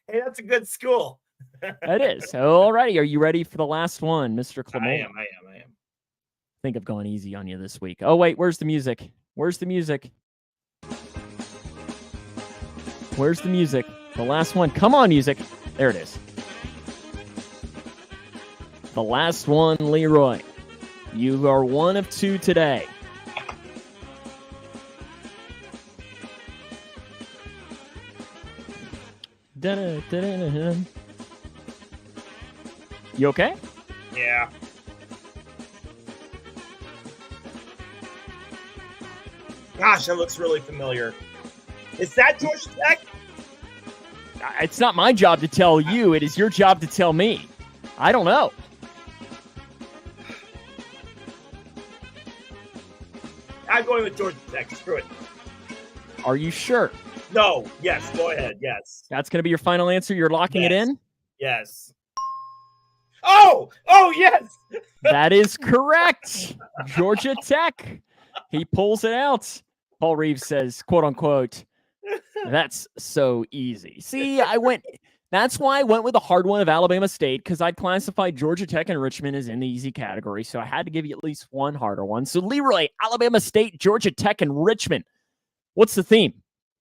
that's a good school. That is. All righty. Are you ready for the last one, Mr. Clement? I am. Think of going easy on you this week. Oh, wait. Where's the music? Where's the music? Where's the music? The last one. Come on, music. There it is. The last one, Leroy. You are 1 of 2 today. You okay? Yeah. Gosh, that looks really familiar. Is that Georgia Tech? It's not my job to tell you. It is your job to tell me. I don't know. I'm going with Georgia Tech. Screw it. Are you sure? No. Yes. Go ahead. Yes. That's going to be your final answer? You're locking it in? Yes. Oh, yes. That is correct. Georgia Tech. He pulls it out. Paul Reeves says, quote unquote, that's so easy. See, that's why I went with the hard one of Alabama State, because I'd classified Georgia Tech and Richmond as in the easy category. So I had to give you at least one harder one. So Leroy, Alabama State, Georgia Tech, and Richmond. What's the theme?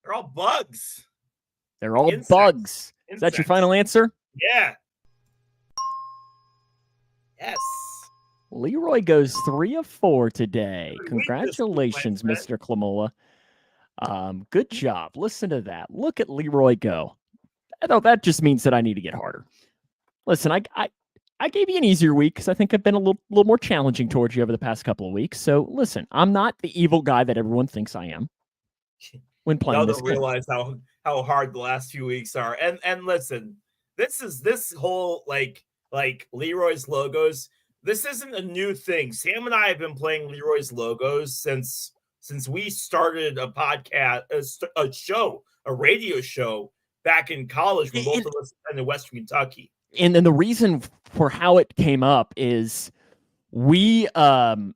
They're all bugs. They're all bugs. Is that your final answer? Yeah. Yes. Leroy goes 3 of 4 today. Good week this week, my Congratulations, friend. Mr. Clamola. Good job. Listen to that. Look at Leroy go. I thought that just means that I need to get harder. Listen, I gave you an easier week because I think I've been a little more challenging towards you over the past couple of weeks. So listen, I'm not the evil guy that everyone thinks I am when playing Y'all this don't game. realize how hard the last few weeks are. And listen, this whole like Leroy's logos. This isn't a new thing. Sam and I have been playing Leroy's logos since we started a podcast, a show, a radio show back in college when both of us in Western Kentucky. And then the reason for how it came up is we Paul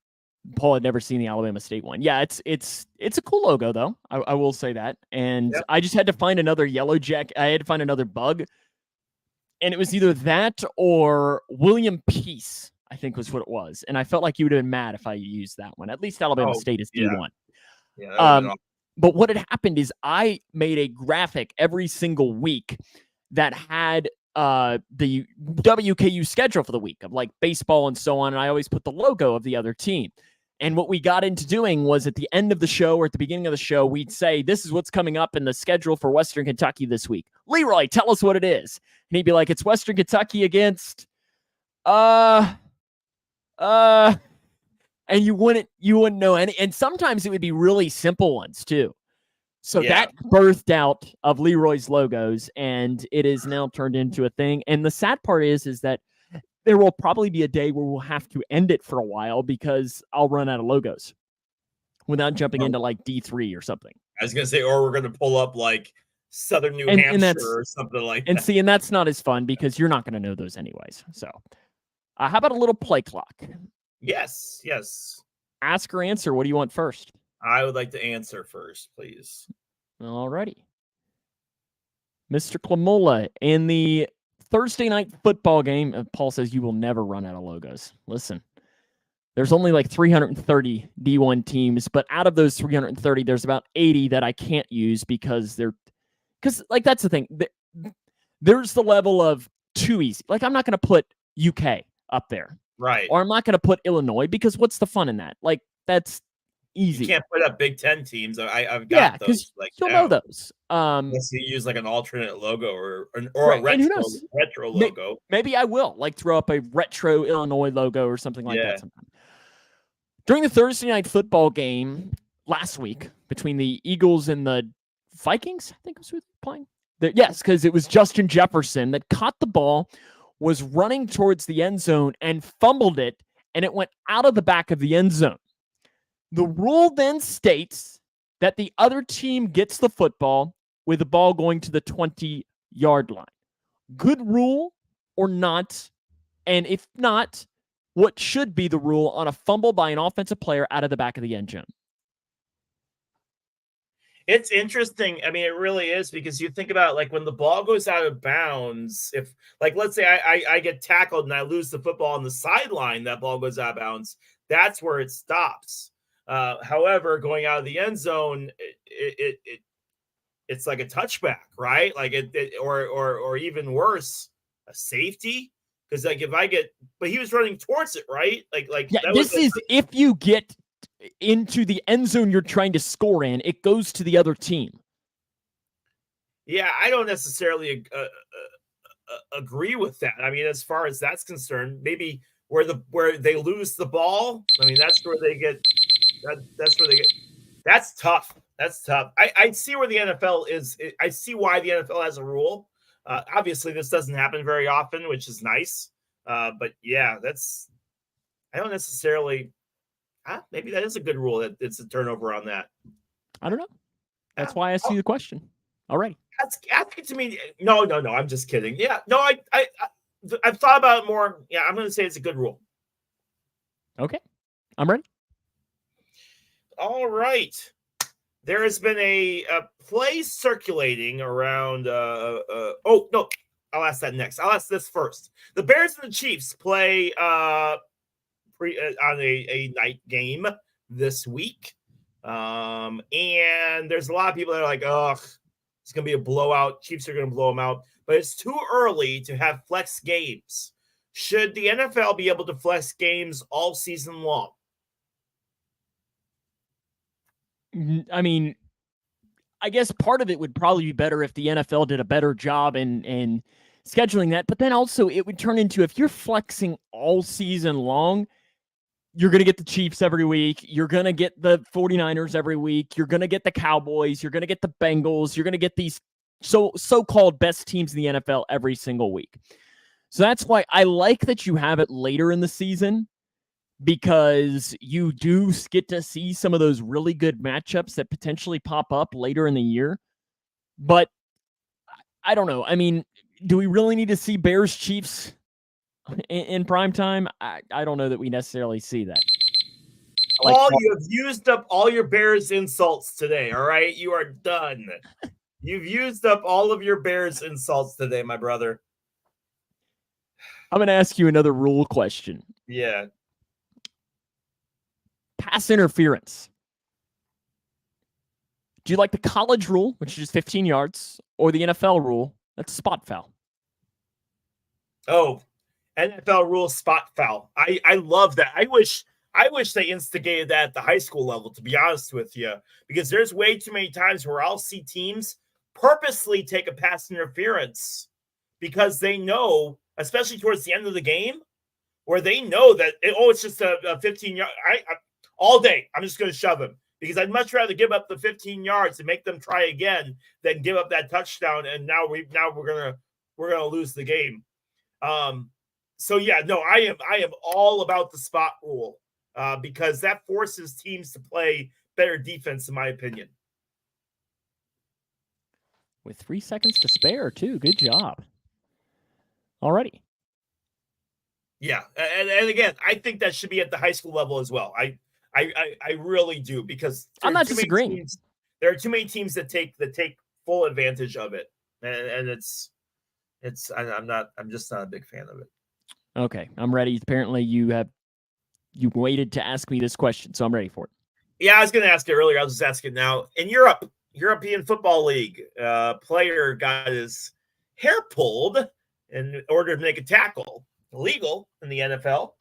had never seen the Alabama State one. Yeah, it's a cool logo though. I will say that. And Yep. I just had to find another yellow jack. I had to find another bug. And it was either that or William Peace, I think was what it was. And I felt like you would have been mad if I used that one. At least Alabama State is D1. Yeah, but what had happened is I made a graphic every single week that had the WKU schedule for the week of like baseball and so on. And I always put the logo of the other team. And what we got into doing was at the end of the show or at the beginning of the show, we'd say, this is what's coming up in the schedule for Western Kentucky this week. Leroy, tell us what it is. And he'd be like, it's Western Kentucky against, and you wouldn't know any. And sometimes it would be really simple ones too. So that birthed out of Leroy's logos, and it is now turned into a thing. And the sad part is that there will probably be a day where we'll have to end it for a while because I'll run out of logos without jumping into like D3 or something. I was going to say, or we're going to pull up like Southern New Hampshire or something like that. And that's not as fun because you're not going to know those anyways. So how about a little play clock? Yes. Ask or answer. What do you want first? I would like to answer first, please. All righty. Mr. Clamola, in the Thursday night football game, Paul says you will never run out of logos. Listen, there's only like 330 D1 teams, but out of those 330, there's about 80 that I can't use because like that's the thing. There's the level of too easy. Like I'm not going to put UK up there. Right. Or I'm not going to put Illinois because what's the fun in that? Like that's easy. You can't put up Big Ten teams. I've got those. Like you'll know those. Unless you use like an alternate logo or a retro logo. Maybe I will like throw up a retro Illinois logo or something like that sometime. During the Thursday night football game last week between the Eagles and the Vikings, I think was who they were playing. Yes, because it was Justin Jefferson that caught the ball, was running towards the end zone and fumbled it, and it went out of the back of the end zone. The rule then states that the other team gets the football with the ball going to the 20-yard line. Good rule or not? And if not, what should be the rule on a fumble by an offensive player out of the back of the end zone? It's interesting. I mean, it really is because you think about like when the ball goes out of bounds, if like, let's say I get tackled and I lose the football on the sideline, that ball goes out of bounds. That's where it stops. However, going out of the end zone, it's like a touchback, right? Like or even worse, a safety. Because like if I get, but he was running towards it, right? If you get into the end zone you're trying to score in, it goes to the other team. Yeah, I don't necessarily agree with that. I mean, as far as that's concerned, maybe where they lose the ball. I mean, that's where they get. That's where they get. That's tough. That's tough. I see where the NFL is. I see why the NFL has a rule. Obviously, this doesn't happen very often, which is nice. But yeah, I don't necessarily. Maybe that is a good rule. That it's a turnover on that. I don't know. That's why I asked you the question. All right. Ask it to me. No. I'm just kidding. Yeah. No. I've thought about it more. Yeah. I'm going to say it's a good rule. Okay. I'm ready. All right. There has been a play circulating around. Oh no, I'll ask that next. I'll ask this first. The Bears and the Chiefs play on a night game this week, and there's a lot of people that are like, "Oh, it's gonna be a blowout. Chiefs are gonna blow them out." But it's too early to have flex games. Should the NFL be able to flex games all season long? I mean, I guess part of it would probably be better if the NFL did a better job in scheduling that. But then also it would turn into, if you're flexing all season long, you're going to get the Chiefs every week. You're going to get the 49ers every week. You're going to get the Cowboys. You're going to get the Bengals. You're going to get these so-called best teams in the NFL every single week. So that's why I like that you have it later in the season, because you do get to see some of those really good matchups that potentially pop up later in the year. But I don't know. I mean, do we really need to see Bears Chiefs in prime time? I don't know that we necessarily see that. Paul, you have used up all your Bears insults today. All right, you are done. You've used up all of your Bears insults today, my brother. I'm going to ask you another rule question. Yeah. Pass interference. Do you like the college rule, which is just 15 yards, or the NFL rule, that's a spot foul? Oh, NFL rule spot foul. I love that. I wish they instigated that at the high school level, to be honest with you, because there's way too many times where I'll see teams purposely take a pass interference because they know, especially towards the end of the game, where they know that, it's just a 15-yard. All day, I'm just going to shove him because I'd much rather give up the 15 yards and make them try again than give up that touchdown. And now we're gonna lose the game. So yeah, no, I am all about the spot rule because that forces teams to play better defense, in my opinion. With 3 seconds to spare, too. Good job. Alrighty. Yeah, and again, I think that should be at the high school level as well. I really do, because I'm not disagreeing. There are too many teams that take full advantage of it, and I'm just not a big fan of it. Okay, I'm ready. Apparently, you waited to ask me this question, so I'm ready for it. Yeah, I was going to ask it earlier. I'll just ask it now. In European Football League, player got his hair pulled in order to make a tackle. Illegal in the NFL.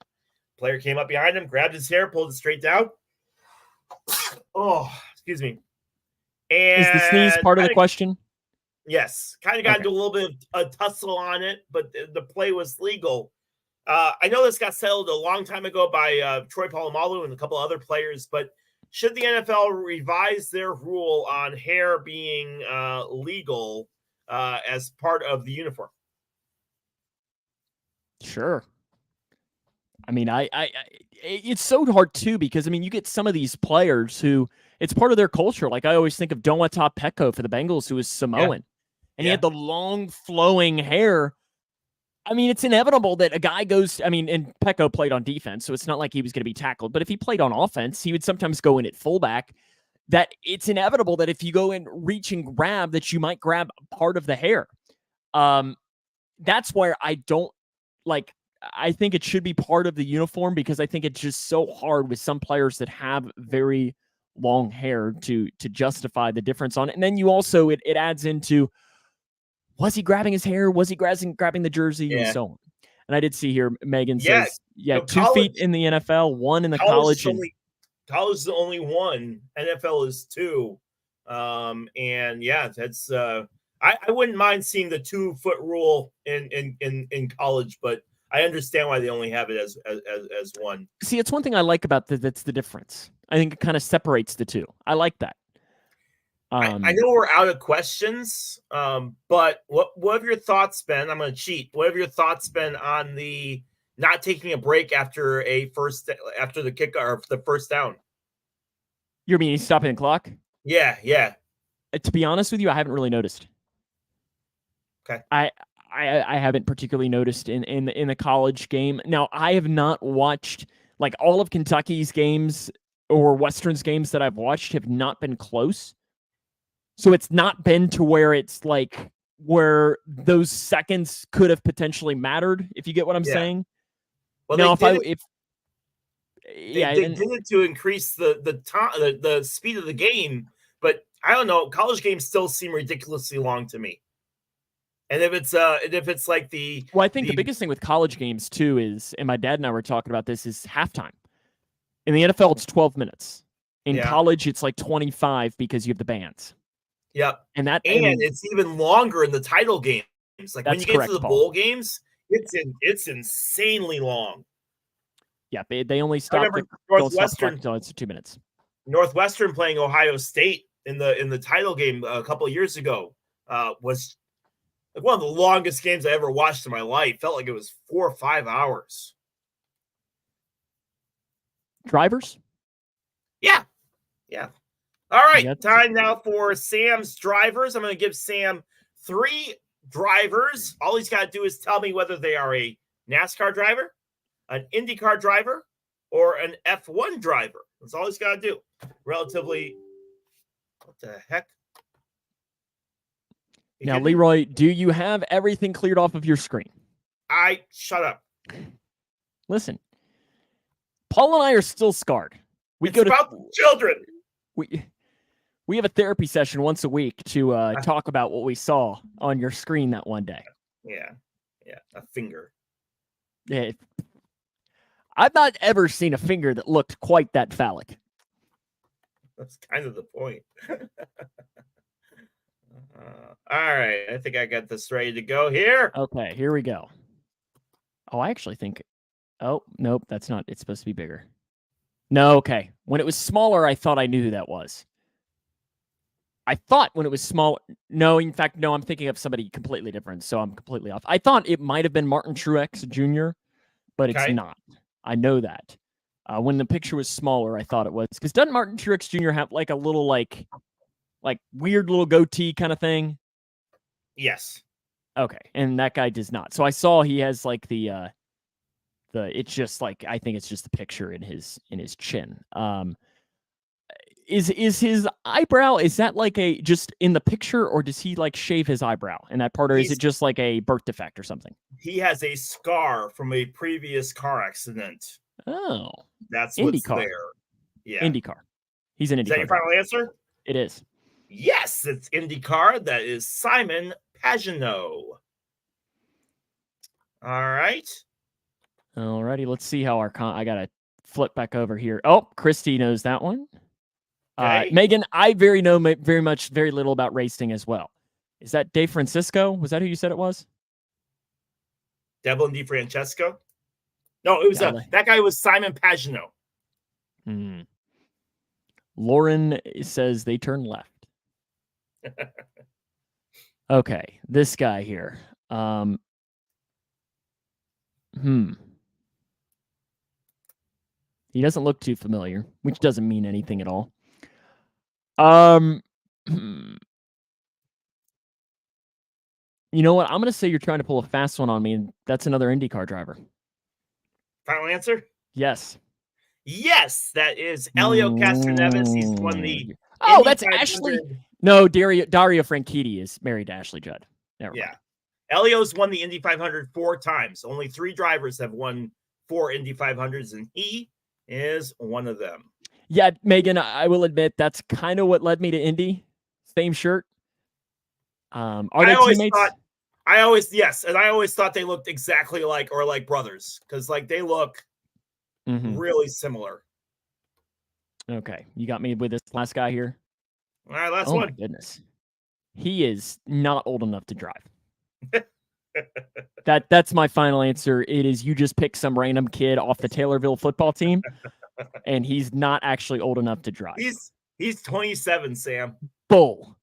Player came up behind him, grabbed his hair, pulled it straight down. Oh, excuse me. And is the sneeze part of the question? Yes. Kind of got into a little bit of a tussle on it, but the play was legal. I know this got settled a long time ago by Troy Polamalu and a couple other players, but should the NFL revise their rule on hair being legal as part of the uniform? Sure. I mean, it's so hard too, because I mean, you get some of these players who it's part of their culture. Like I always think of Donwata Peko for the Bengals, who was Samoan, and he had the long flowing hair. I mean, it's inevitable that a guy goes, and Peko played on defense, so it's not like he was going to be tackled. But if he played on offense, he would sometimes go in at fullback. That it's inevitable that if you go in, reach and grab, that you might grab part of the hair. That's where I don't like. I think it should be part of the uniform, because I think it's just so hard with some players that have very long hair to justify the difference on it. And then you also, it adds into, was he grabbing his hair? Was he grabbing the jersey? And so on. And I did see here, Megan says, 2 feet in the NFL, 1 in the college. College is the only 1. NFL is 2. And yeah, that's I wouldn't mind seeing the 2-foot rule in college, but I understand why they only have it as 1. See, it's one thing I like about that's the difference. I think it kind of separates the two. I like that. I know we're out of questions, but what have your thoughts been? I'm going to cheat. What have your thoughts been on the not taking a break after the kick or the first down? You mean stopping the clock? Yeah. To be honest with you, I haven't really noticed. Okay. I haven't particularly noticed in the college game. Now, I have not watched, like, all of Kentucky's games or Western's games that I've watched have not been close. So it's not been to where it's like where those seconds could have potentially mattered, if you get what I'm saying. Well, now, they did it to increase the speed of the game, but I don't know. College games still seem ridiculously long to me. And if it's like I think the biggest thing with college games too is, and my dad and I were talking about this, is halftime. In the NFL, it's 12 minutes. In college, it's like 25 because you have the bands. Yep. And it's even longer in the title games. Like when you get to the bowl games, it's insanely long. Yeah, they only stop Northwestern until it's 2 minutes. Northwestern playing Ohio State in the title game a couple of years ago was like one of the longest games I ever watched in my life. Felt like it was 4 or 5 hours. Drivers? Yeah. All right, time now for Sam's drivers. I'm going to give Sam 3 drivers. All he's got to do is tell me whether they are a NASCAR driver, an IndyCar driver, or an F1 driver. That's all he's got to do. Relatively, what the heck? Now, Leroy, do you have everything cleared off of your screen? Shut up. Listen, Paul and I are still scarred. It's about children. We have a therapy session once a week to talk about what we saw on your screen that one day. Yeah, a finger. Yeah, I've not ever seen a finger that looked quite that phallic. That's kind of the point. All right, I think I got this ready to go here. Okay, here we go. Oh, I actually think... Oh, nope, that's not... It's supposed to be bigger. No, okay. When it was smaller, I thought I knew who that was. I thought when it was small... No, in fact, no, I'm thinking of somebody completely different, so I'm completely off. I thought it might have been Martin Truex Jr., but it's not. I know that. When the picture was smaller, I thought it was. Because doesn't Martin Truex Jr. have like a little, like weird little goatee kind of thing? Yes. Okay, and that guy does not. So I saw he has like the it's just like, I think it's just the picture in his chin. Is his eyebrow, is that like a just in the picture, or does he like shave his eyebrow in that part, or is it just like a birth defect or something? He has a scar from a previous car accident. Oh, that's what's there. Yeah, IndyCar. He's an IndyCar. Is that your final answer? It is. Yes, it's IndyCar. That is Simon Pagenaud. All right. Alrighty, let's see how I gotta flip back over here. Oh, Christy knows that one. Okay. Megan, I very little about racing as well. Is that Dave Francisco? Was that who you said it was? Devlin DeFrancesco? No, it was that guy was Simon Pagenaud. Lauren says they turn left. Okay, this guy here. He doesn't look too familiar, which doesn't mean anything at all. You know what? I'm going to say you're trying to pull a fast one on me, and that's another IndyCar driver. Final answer? Yes. Yes, that is Elio Castroneves. He's won the... Oh, that's Ashley... No, Dario Franchitti is married to Ashley Judd. Never mind. Elio's won the Indy 500 4 times. Only 3 drivers have won 4 Indy 500s, and he is one of them. Yeah, Megan, I will admit that's kind of what led me to Indy. Same shirt. Are they teammates? I always thought they looked exactly like, or like brothers, because like they look really similar. Okay, you got me with this last guy here. All right, last one. Oh my goodness, he is not old enough to drive. That's my final answer. It is, you just pick some random kid off the Taylorville football team, and he's not actually old enough to drive. He's 27, Sam. Bull.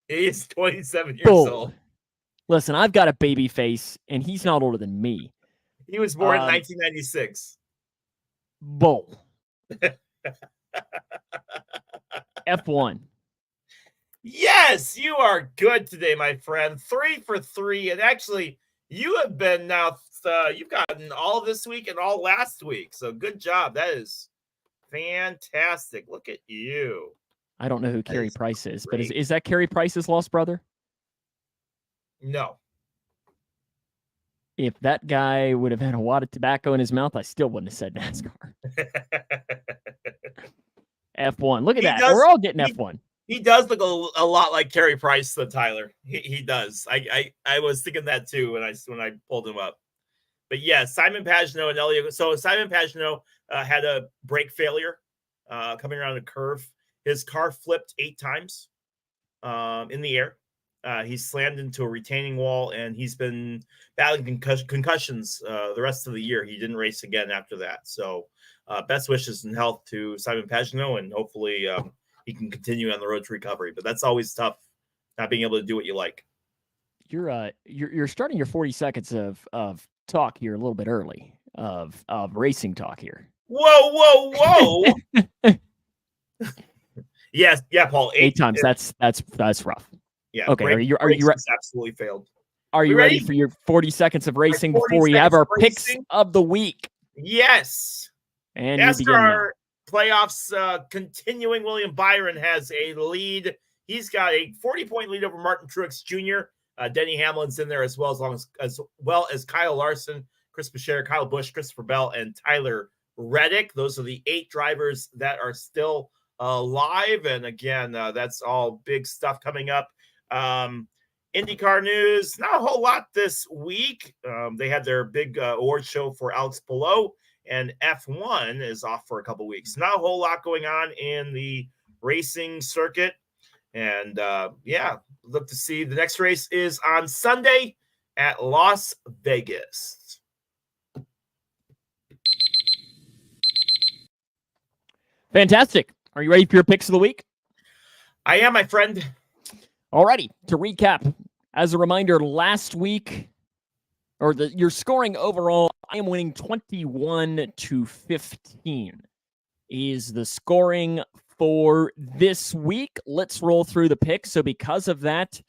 He's 27 years old. Listen, I've got a baby face, and he's not older than me. He was born in 1996. Bull. F1. Yes, you are good today, my friend. 3 for 3. And actually, you have been now, you've gotten all this week and all last week. So good job. That is fantastic. Look at you. I don't know who Carey Price is, but is that Carey Price's lost brother? No. If that guy would have had a wad of tobacco in his mouth, I still wouldn't have said NASCAR. F1. Look at that. We're all getting F1. He does look a lot like Carey Price, the Tyler. He does. I was thinking that too when I pulled him up. But yeah, Simon Pagenaud and Elliot. So Simon Pagenaud had a brake failure coming around a curve. His car flipped 8 times in the air. He slammed into a retaining wall, and he's been battling concussions the rest of the year. He didn't race again after that. So best wishes and health to Simon Pagenaud, and hopefully he can continue on the road to recovery. But that's always tough, not being able to do what you like. You're starting your 40 seconds of talk here a little bit early of racing talk here. Whoa. Yes, yeah, Paul. 8 times. That's rough. Yeah. Okay. Are you absolutely failed? Are you ready for your 40 seconds of racing before we have our picks of the week? Yes. And after our playoffs continuing, William Byron has a lead. He's got a 40-point lead over Martin Truex Jr. Denny Hamlin's in there as well as Kyle Larson, Chris Buescher, Kyle Busch, Christopher Bell, and Tyler Reddick. Those are the 8 drivers that are still live. And again, that's all big stuff coming up. IndyCar news, not a whole lot this week. They had their big award show for Alex Palou, and F1 is off for a couple weeks. Not a whole lot going on in the racing circuit. And look to see. The next race is on Sunday at Las Vegas. Fantastic. Are you ready for your picks of the week? I am, my friend. Alrighty, to recap, as a reminder, last week, your scoring overall, I am winning 21-15 is the scoring for this week. Let's roll through the picks. So because of that,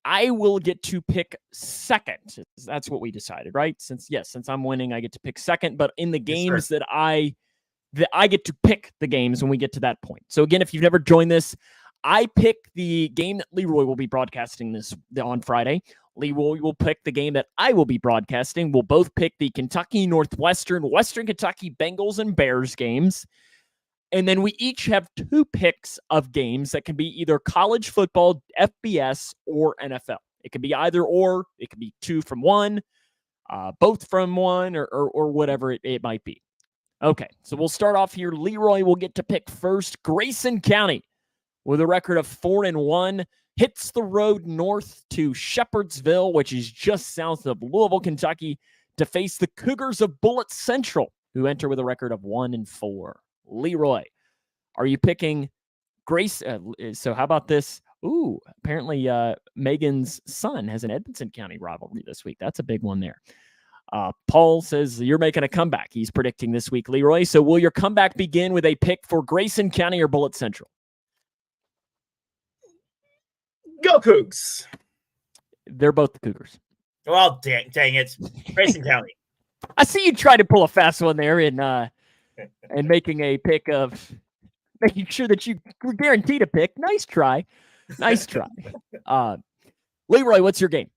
I will get to pick second. That's what we decided, right? Since I'm winning, I get to pick second. But in the games that I get to pick the games when we get to that point. So again, if you've never joined this, I pick the game that Leroy will be broadcasting on Friday. Leroy will pick the game that I will be broadcasting. We'll both pick the Kentucky Northwestern, Western Kentucky Bengals and Bears games. And then we each have 2 picks of games that can be either college football, FBS, or NFL. It can be either or. It can be 2 from 1, both from 1, or whatever it might be. Okay, so we'll start off here. Leroy will get to pick first. Grayson County, with a record of 4-1, hits the road north to Shepherdsville, which is just south of Louisville, Kentucky, to face the Cougars of Bullitt Central, who enter with a record of 1-4. Leroy, are you picking Grace? So how about this? Ooh, apparently Megan's son has an Edmonson County rivalry this week. That's a big one there. Paul says you're making a comeback. He's predicting this week, Leroy. So will your comeback begin with a pick for Grayson County or Bullitt Central? Go Cougs. They're both the Cougars. Well, dang it. Grayson County. I see you try to pull a fast one there and making a pick of making sure that you were guaranteed a pick. Nice try. Leroy, what's your game?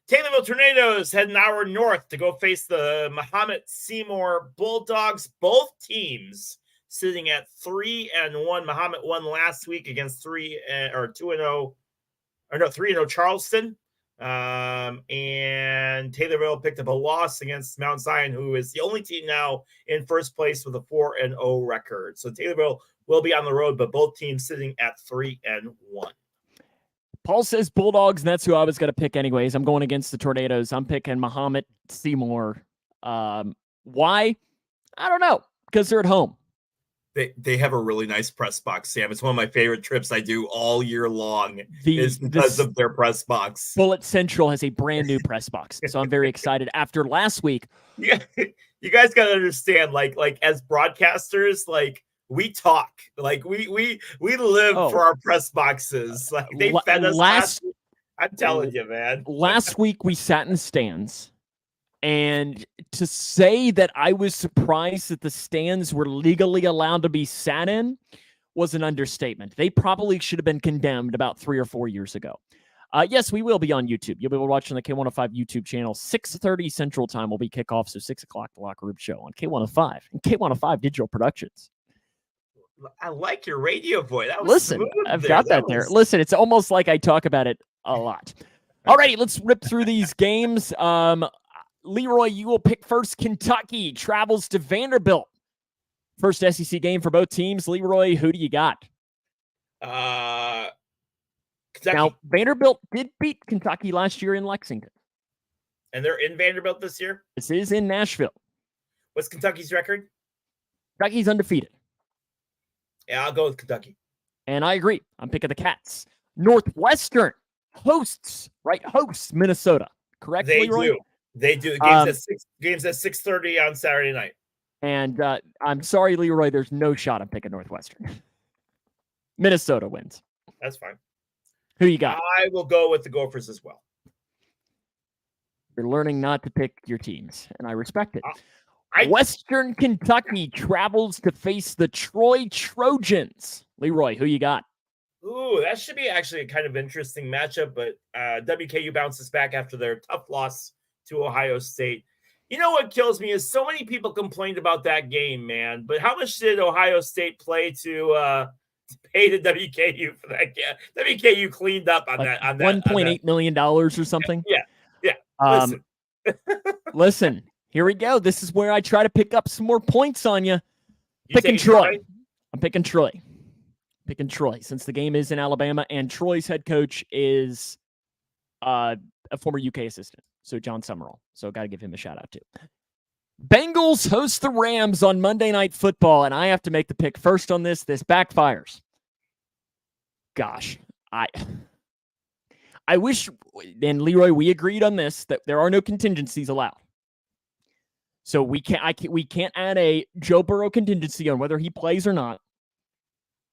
Taylorville Tornadoes head an hour north to go face the Muhammad Seymour Bulldogs. Both teams sitting at 3-1. Muhammad won last week against 3-0 Charleston. And Taylorville picked up a loss against Mount Zion, who is the only team now in first place with a 4-0 record. So Taylorville will be on the road, but both teams sitting at 3-1. Paul says Bulldogs, and that's who I was going to pick anyways. I'm going against the Tornadoes. I'm picking Muhammad Seymour. Why? I don't know, because they're at home. They have a really nice press box, Sam. It's one of my favorite trips I do all year long is because of their press box. Bullitt Central has a brand new press box, so I'm very excited. After last week, yeah, you guys got to understand, like as broadcasters, like we talk, like we live for our press boxes. Like they fed us last week. I'm telling you, man. Last week we sat in stands. And to say that I was surprised that the stands were legally allowed to be sat in was an understatement. They probably should have been condemned about 3 or 4 years ago. Yes, we will be on YouTube. You'll be able to watch on the K105 YouTube channel. 6:30 Central Time will be kickoff, so 6 o'clock, the Locker Room Show on K105 and K105 Digital Productions. I like your radio voice. That was Listen, smooth I've there. got that there. Listen, it's almost like I talk about it a lot. Alrighty, let's rip through these games. Leroy, you will pick first. Kentucky travels to Vanderbilt. First SEC game for both teams. Leroy, who do you got? Kentucky. Now, Vanderbilt did beat Kentucky last year in Lexington. And they're in Vanderbilt this year? This is in Nashville. What's Kentucky's record? Kentucky's undefeated. Yeah, I'll go with Kentucky. And I agree. I'm picking the Cats. Northwestern hosts Minnesota. Correct, Leroy? They do. Games at 6:30 on Saturday night. And I'm sorry, Leroy, there's no shot I'm picking Northwestern. Minnesota wins. That's fine. Who you got? I will go with the Gophers as well. You're learning not to pick your teams, and I respect it. Western Kentucky travels to face the Troy Trojans. Leroy, who you got? Ooh, that should be actually a kind of interesting matchup, but WKU bounces back after their tough loss to Ohio State. You know what kills me is so many people complained about that game, man. But how much did Ohio State play to pay to WKU for that game? WKU cleaned up on that. On that $1.8 million or something. Yeah. Listen, here we go. This is where I try to pick up some more points on you. Picking Troy. I'm picking Troy. Picking Troy since the game is in Alabama and Troy's head coach is a former UK assistant, so John Summerall. So got to give him a shout out too. Bengals host the Rams on Monday Night Football, and I have to make the pick first on this. This backfires. Gosh, I wish, and Leroy, we agreed on this, that there are no contingencies allowed. So we can't add a Joe Burrow contingency on whether he plays or not.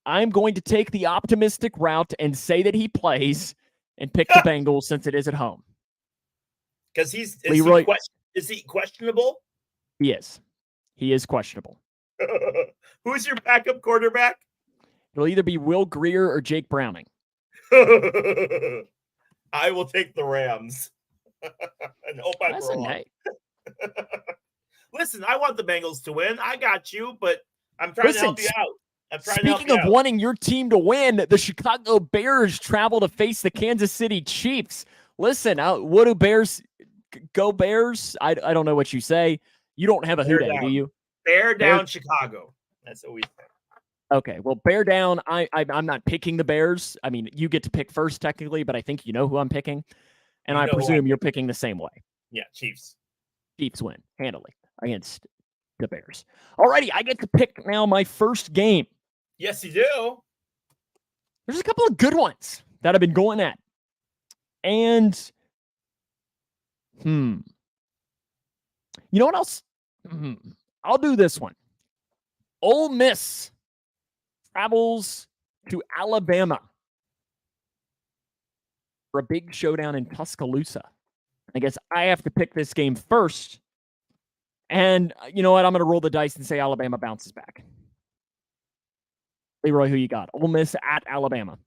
I'm going to take the optimistic route and say that he plays and pick the Bengals since it is at home. Because is he questionable? He is. He is questionable. Who's your backup quarterback? It'll either be Will Grier or Jake Browning. I will take the Rams. And hope I'm wrong. Listen, I want the Bengals to win. I got you, but I'm trying to help you out. Speaking of wanting your team to win, the Chicago Bears travel to face the Kansas City Chiefs. Listen, what do Bears go Bears? I don't know what you say. You don't have a who day, do you? Bear down Chicago. That's what we say. Okay, well, bear down. I'm not picking the Bears. I mean, you get to pick first technically, but I think you know who I'm picking. And I presume you're picking the same way. Yeah, Chiefs. Chiefs win handily against the Bears. Alrighty, I get to pick now my first game. Yes, you do. There's a couple of good ones that I've been going at. And, you know what else? I'll do this one. Ole Miss travels to Alabama for a big showdown in Tuscaloosa. I guess I have to pick this game first. And you know what? I'm going to roll the dice and say Alabama bounces back. Leroy, who you got? Ole Miss at Alabama.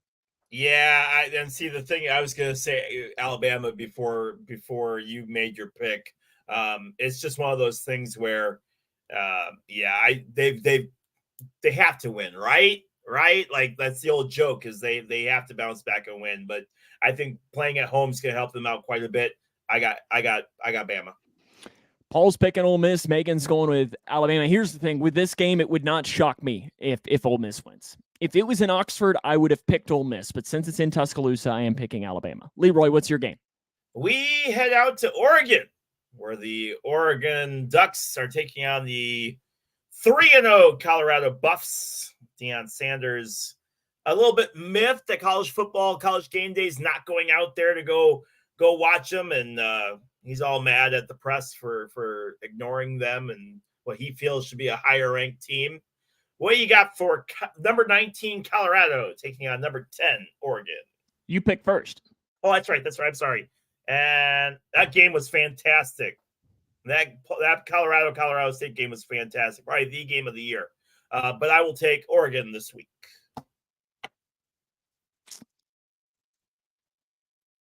Yeah, and see the thing, I was going to say Alabama before you made your pick. It's just one of those things where, they have to win, right? Right? Like that's the old joke is they have to bounce back and win. But I think playing at home is going to help them out quite a bit. I got Bama. Paul's picking Ole Miss. Megan's going with Alabama. Here's the thing. With this game, it would not shock me if Ole Miss wins. If it was in Oxford, I would have picked Ole Miss. But since it's in Tuscaloosa, I am picking Alabama. Leroy, what's your game? We head out to Oregon, where the Oregon Ducks are taking on the 3-0 Colorado Buffs. Deion Sanders, a little bit miffed at college football, college game days, not going out there to go watch them. And he's all mad at the press for ignoring them and what he feels should be a higher ranked team. What do you got for number 19 Colorado taking on number 10 Oregon? You pick first. Oh, that's right. I'm sorry. And that game was fantastic. That Colorado State game was fantastic. Probably the game of the year. But I will take Oregon this week.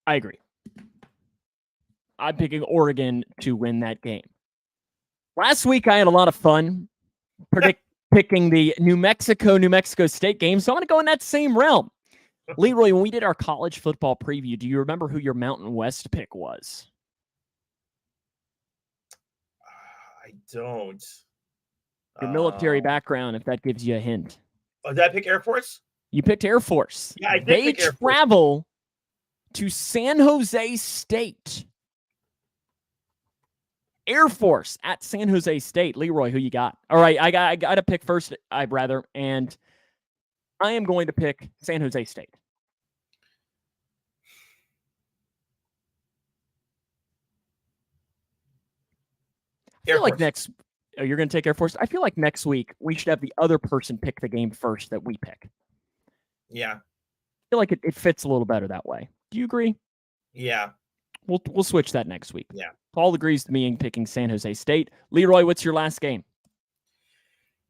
I agree. I'm picking Oregon to win that game. Last week, I had a lot of fun picking the New Mexico State game. So I'm going to go in that same realm. Leroy, when we did our college football preview, do you remember who your Mountain West pick was? I don't. Your military background, if that gives you a hint. Oh, did I pick Air Force? You picked Air Force. Yeah, I did They pick Air Force. travel to San Jose State. Air Force at San Jose State. Leroy, who you got? All right, I got to pick first, and I am going to pick San Jose State. I feel like you're going to take Air Force. I feel like next week we should have the other person pick the game first that we pick. Yeah. I feel like it fits a little better that way. Do you agree? Yeah. We'll switch that next week. Yeah. Paul agrees with me in picking San Jose State. Leroy, what's your last game?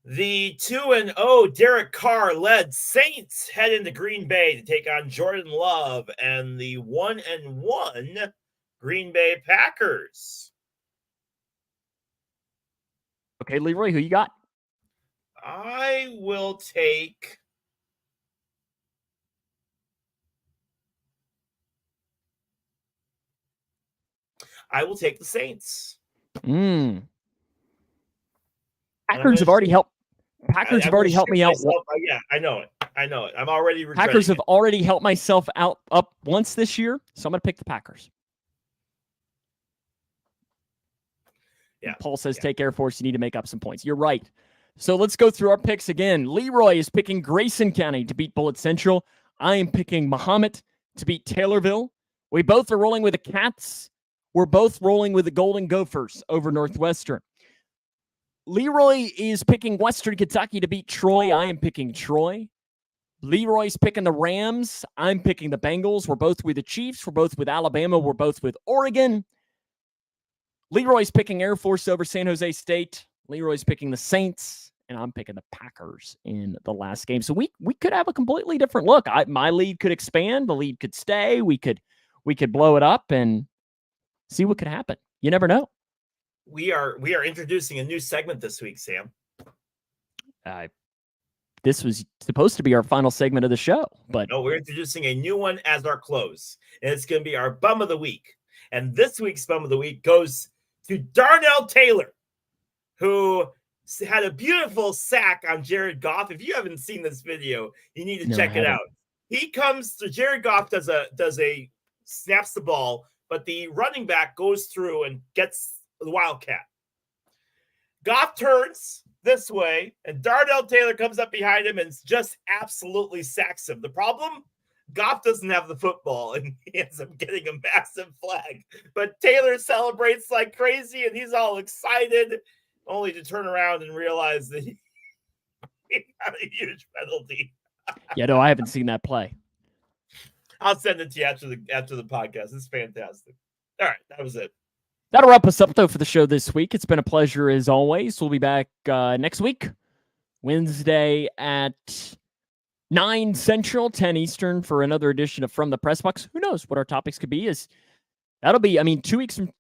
The 2-0 Derek Carr led Saints head into Green Bay to take on Jordan Love and the 1-1 Green Bay Packers. Okay, Leroy, who you got? I will take the Saints. Packers have already helped. Packers have already helped me out. Yeah, I know it. I'm already regretting Packers have already helped myself out up once this year, so I'm going to pick the Packers. Yeah. Paul says take Air Force. You need to make up some points. You're right. So let's go through our picks again. Leroy is picking Grayson County to beat Bullitt Central. I am picking Mahomet to beat Taylorville. We both are rolling with the Cats. We're both rolling with the Golden Gophers over Northwestern. Leroy is picking Western Kentucky to beat Troy. I am picking Troy. Leroy's picking the Rams. I'm picking the Bengals. We're both with the Chiefs. We're both with Alabama. We're both with Oregon. Leroy's picking Air Force over San Jose State. Leroy's picking the Saints. And I'm picking the Packers in the last game. So we could have a completely different look. My lead could expand. The lead could stay. We could blow it up and see what could happen. You never know. We are introducing a new segment this week, Sam. This was supposed to be our final segment of the show, but no, we're introducing a new one as our close, and it's going to be our Bum of the Week. And this week's Bum of the Week goes to Darnell Taylor, who had a beautiful sack on Jared Goff. If you haven't seen this video, you need to check it out. He comes to Jared Goff, does a snaps the ball, but the running back goes through and gets the Wildcat. Goff turns this way, and Darnell Taylor comes up behind him and just absolutely sacks him. The problem, Goff doesn't have the football, and he ends up getting a massive flag. But Taylor celebrates like crazy, and he's all excited, only to turn around and realize that he got a huge penalty. Yeah, no, I haven't seen that play. I'll send it to you after the podcast. It's fantastic. All right, that was it. That'll wrap us up, though, for the show this week. It's been a pleasure, as always. We'll be back next week, Wednesday at 9 Central, 10 Eastern, for another edition of From the Pressbox. Who knows what our topics could be? That'll be, 2 weeks from,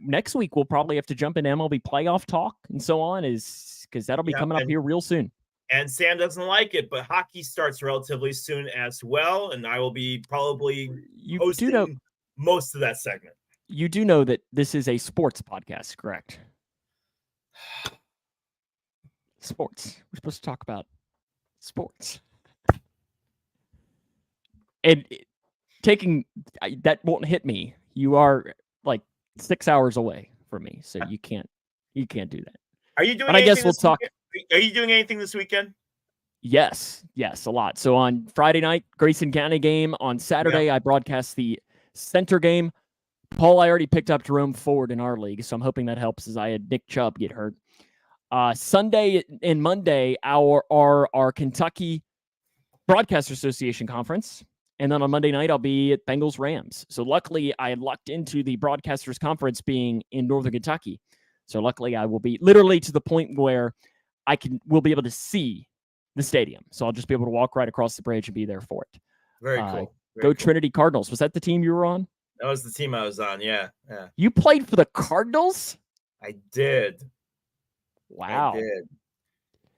next week, we'll probably have to jump into MLB playoff talk and so on, because that'll be coming up here real soon. And Sam doesn't like it, but hockey starts relatively soon as well, and I will be probably hosting most of that segment. You do know that this is a sports podcast, correct? Sports. We're supposed to talk about sports. And that won't hit me. You are like 6 hours away from me, so you can't do that. Are you doing? But I guess we'll talk. Are you doing anything this weekend? Yes, a lot. So on Friday night, Grayson County game. On Saturday, I broadcast the center game. Paul, I already picked up Jerome Ford in our league, so I'm hoping that helps, as I had Nick Chubb get hurt. Sunday and Monday, our Kentucky Broadcaster Association conference. And then on Monday night, I'll be at Bengals Rams. So luckily, I lucked into the Broadcasters Conference being in Northern Kentucky. So luckily, I will be literally to the point where we'll be able to see the stadium. So I'll just be able to walk right across the bridge and be there for it. Very cool. Go cool. Trinity Cardinals. Was that the team you were on? That was the team I was on, yeah. You played for the Cardinals? I did. Wow. I did.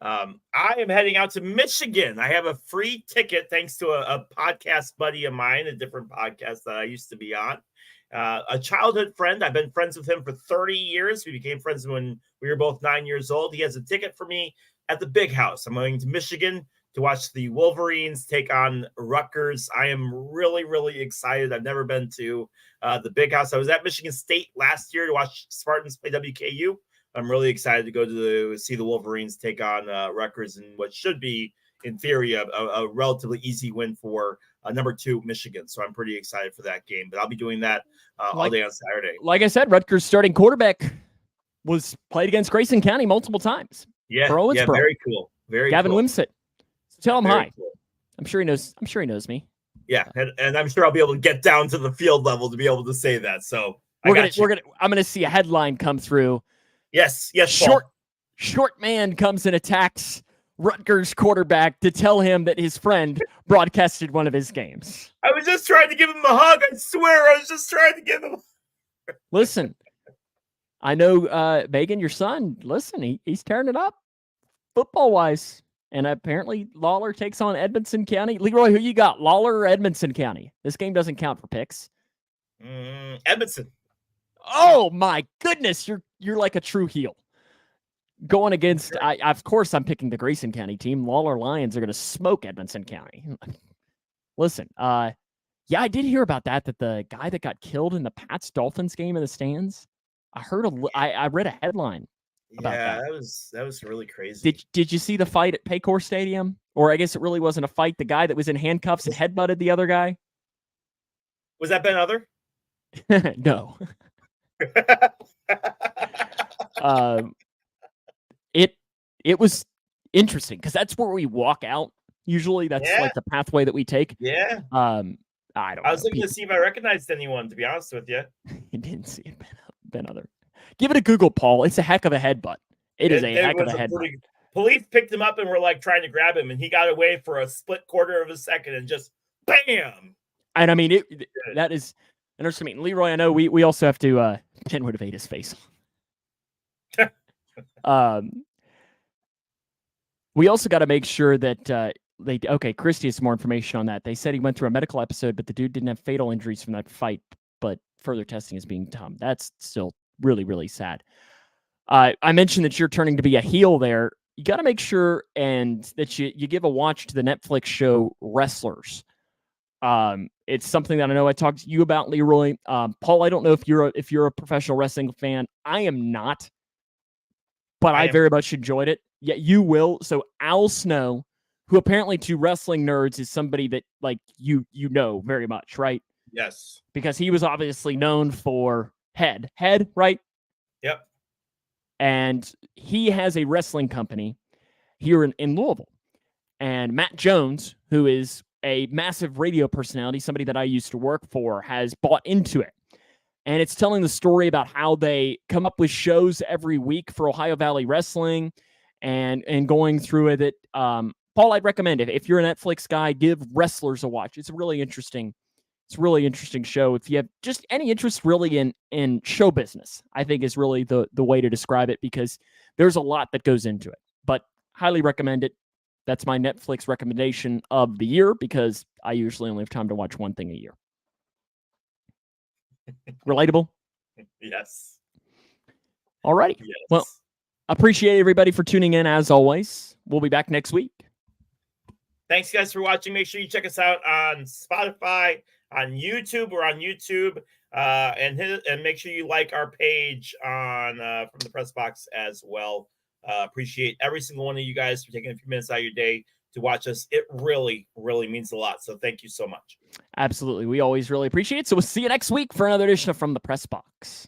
I am heading out to Michigan. I have a free ticket thanks to a podcast buddy of mine, a different podcast that I used to be on. A childhood friend. I've been friends with him for 30 years. We became friends when we were both 9 years old. He has a ticket for me at the Big House. I'm going to Michigan to watch the Wolverines take on Rutgers. I am really, really excited. I've never been to the Big House. I was at Michigan State last year to watch Spartans play WKU. I'm really excited to go to see the Wolverines take on Rutgers in what should be, in theory, a relatively easy win for number 2 Michigan. So I'm pretty excited for that game. But I'll be doing that all day on Saturday. Like I said, Rutgers starting quarterback was played against Grayson County multiple times. Yeah, very cool. Gavin cool. Wimsett. So tell him hi. Cool. I'm sure he knows me. Yeah, and I'm sure I'll be able to get down to the field level to be able to say that. So I'm gonna see a headline come through. Yes, Short man comes and attacks Rutgers quarterback to tell him that his friend broadcasted one of his games. I was just trying to give him a hug. I swear, I was just trying to give him. Listen, I know Megan, your son. Listen, he's tearing it up football wise, and apparently Lawler takes on Edmonson County. Leroy, who you got, Lawler or Edmonson County? This game doesn't count for picks. Edmonson. Oh my goodness, you're like a true heel. Going against, of course, I'm picking the Grayson County team. Lawler Lions are going to smoke Edmonson County. Listen, yeah, I did hear about that the guy that got killed in the Pats Dolphins game in the stands. I read a headline about that. That was really crazy. Did you see the fight at Paycor Stadium? Or I guess it really wasn't a fight. The guy that was in handcuffs and headbutted the other guy. Was that Ben Other? No. It was interesting because that's where we walk out. Usually that's like the pathway that we take. Yeah. I don't know. I was looking to see if I recognized anyone, to be honest with you. You didn't see it, Ben Other. Give it a Google, Paul. It's a heck of a headbutt. It is a heck of a headbutt. Police picked him up and were like trying to grab him, and he got away for a split quarter of a second and just bam. And I mean, that is interesting. I mean, Leroy, I know we also have to Ben would have ate his face. We also got to make sure that Christy has some more information on that. They said he went through a medical episode, but the dude didn't have fatal injuries from that fight, but further testing is being done. That's still really, really sad. I mentioned that you're turning to be a heel there. You got to make sure and that you give a watch to the Netflix show Wrestlers. It's something that I know I talked to you about, Leroy. Paul, I don't know if you're a professional wrestling fan. I am not, but I very much enjoyed it. Yeah, you will. So Al Snow, who apparently to wrestling nerds is somebody that like you know very much, right? Yes. Because he was obviously known for Head, right? Yep. And he has a wrestling company here in Louisville. And Matt Jones, who is a massive radio personality, somebody that I used to work for, has bought into it. And it's telling the story about how they come up with shows every week for Ohio Valley Wrestling and going through it. Paul, I'd recommend it. If you're a Netflix guy, give Wrestlers a watch. It's a really interesting show. If you have just any interest really in show business, I think is really the way to describe it because there's a lot that goes into it. But highly recommend it. That's my Netflix recommendation of the year because I usually only have time to watch one thing a year. Relatable? Yes. All righty. Yes. Well, appreciate everybody for tuning in as always. We'll be back next week. Thanks, guys, for watching. Make sure you check us out on Spotify, on YouTube. We're on YouTube. And make sure you like our page on from the Pressbox as well. Appreciate every single one of you guys for taking a few minutes out of your day to watch us. It really, really means a lot. So thank you so much. Absolutely. We always really appreciate it. So we'll see you next week for another edition of From the Pressbox.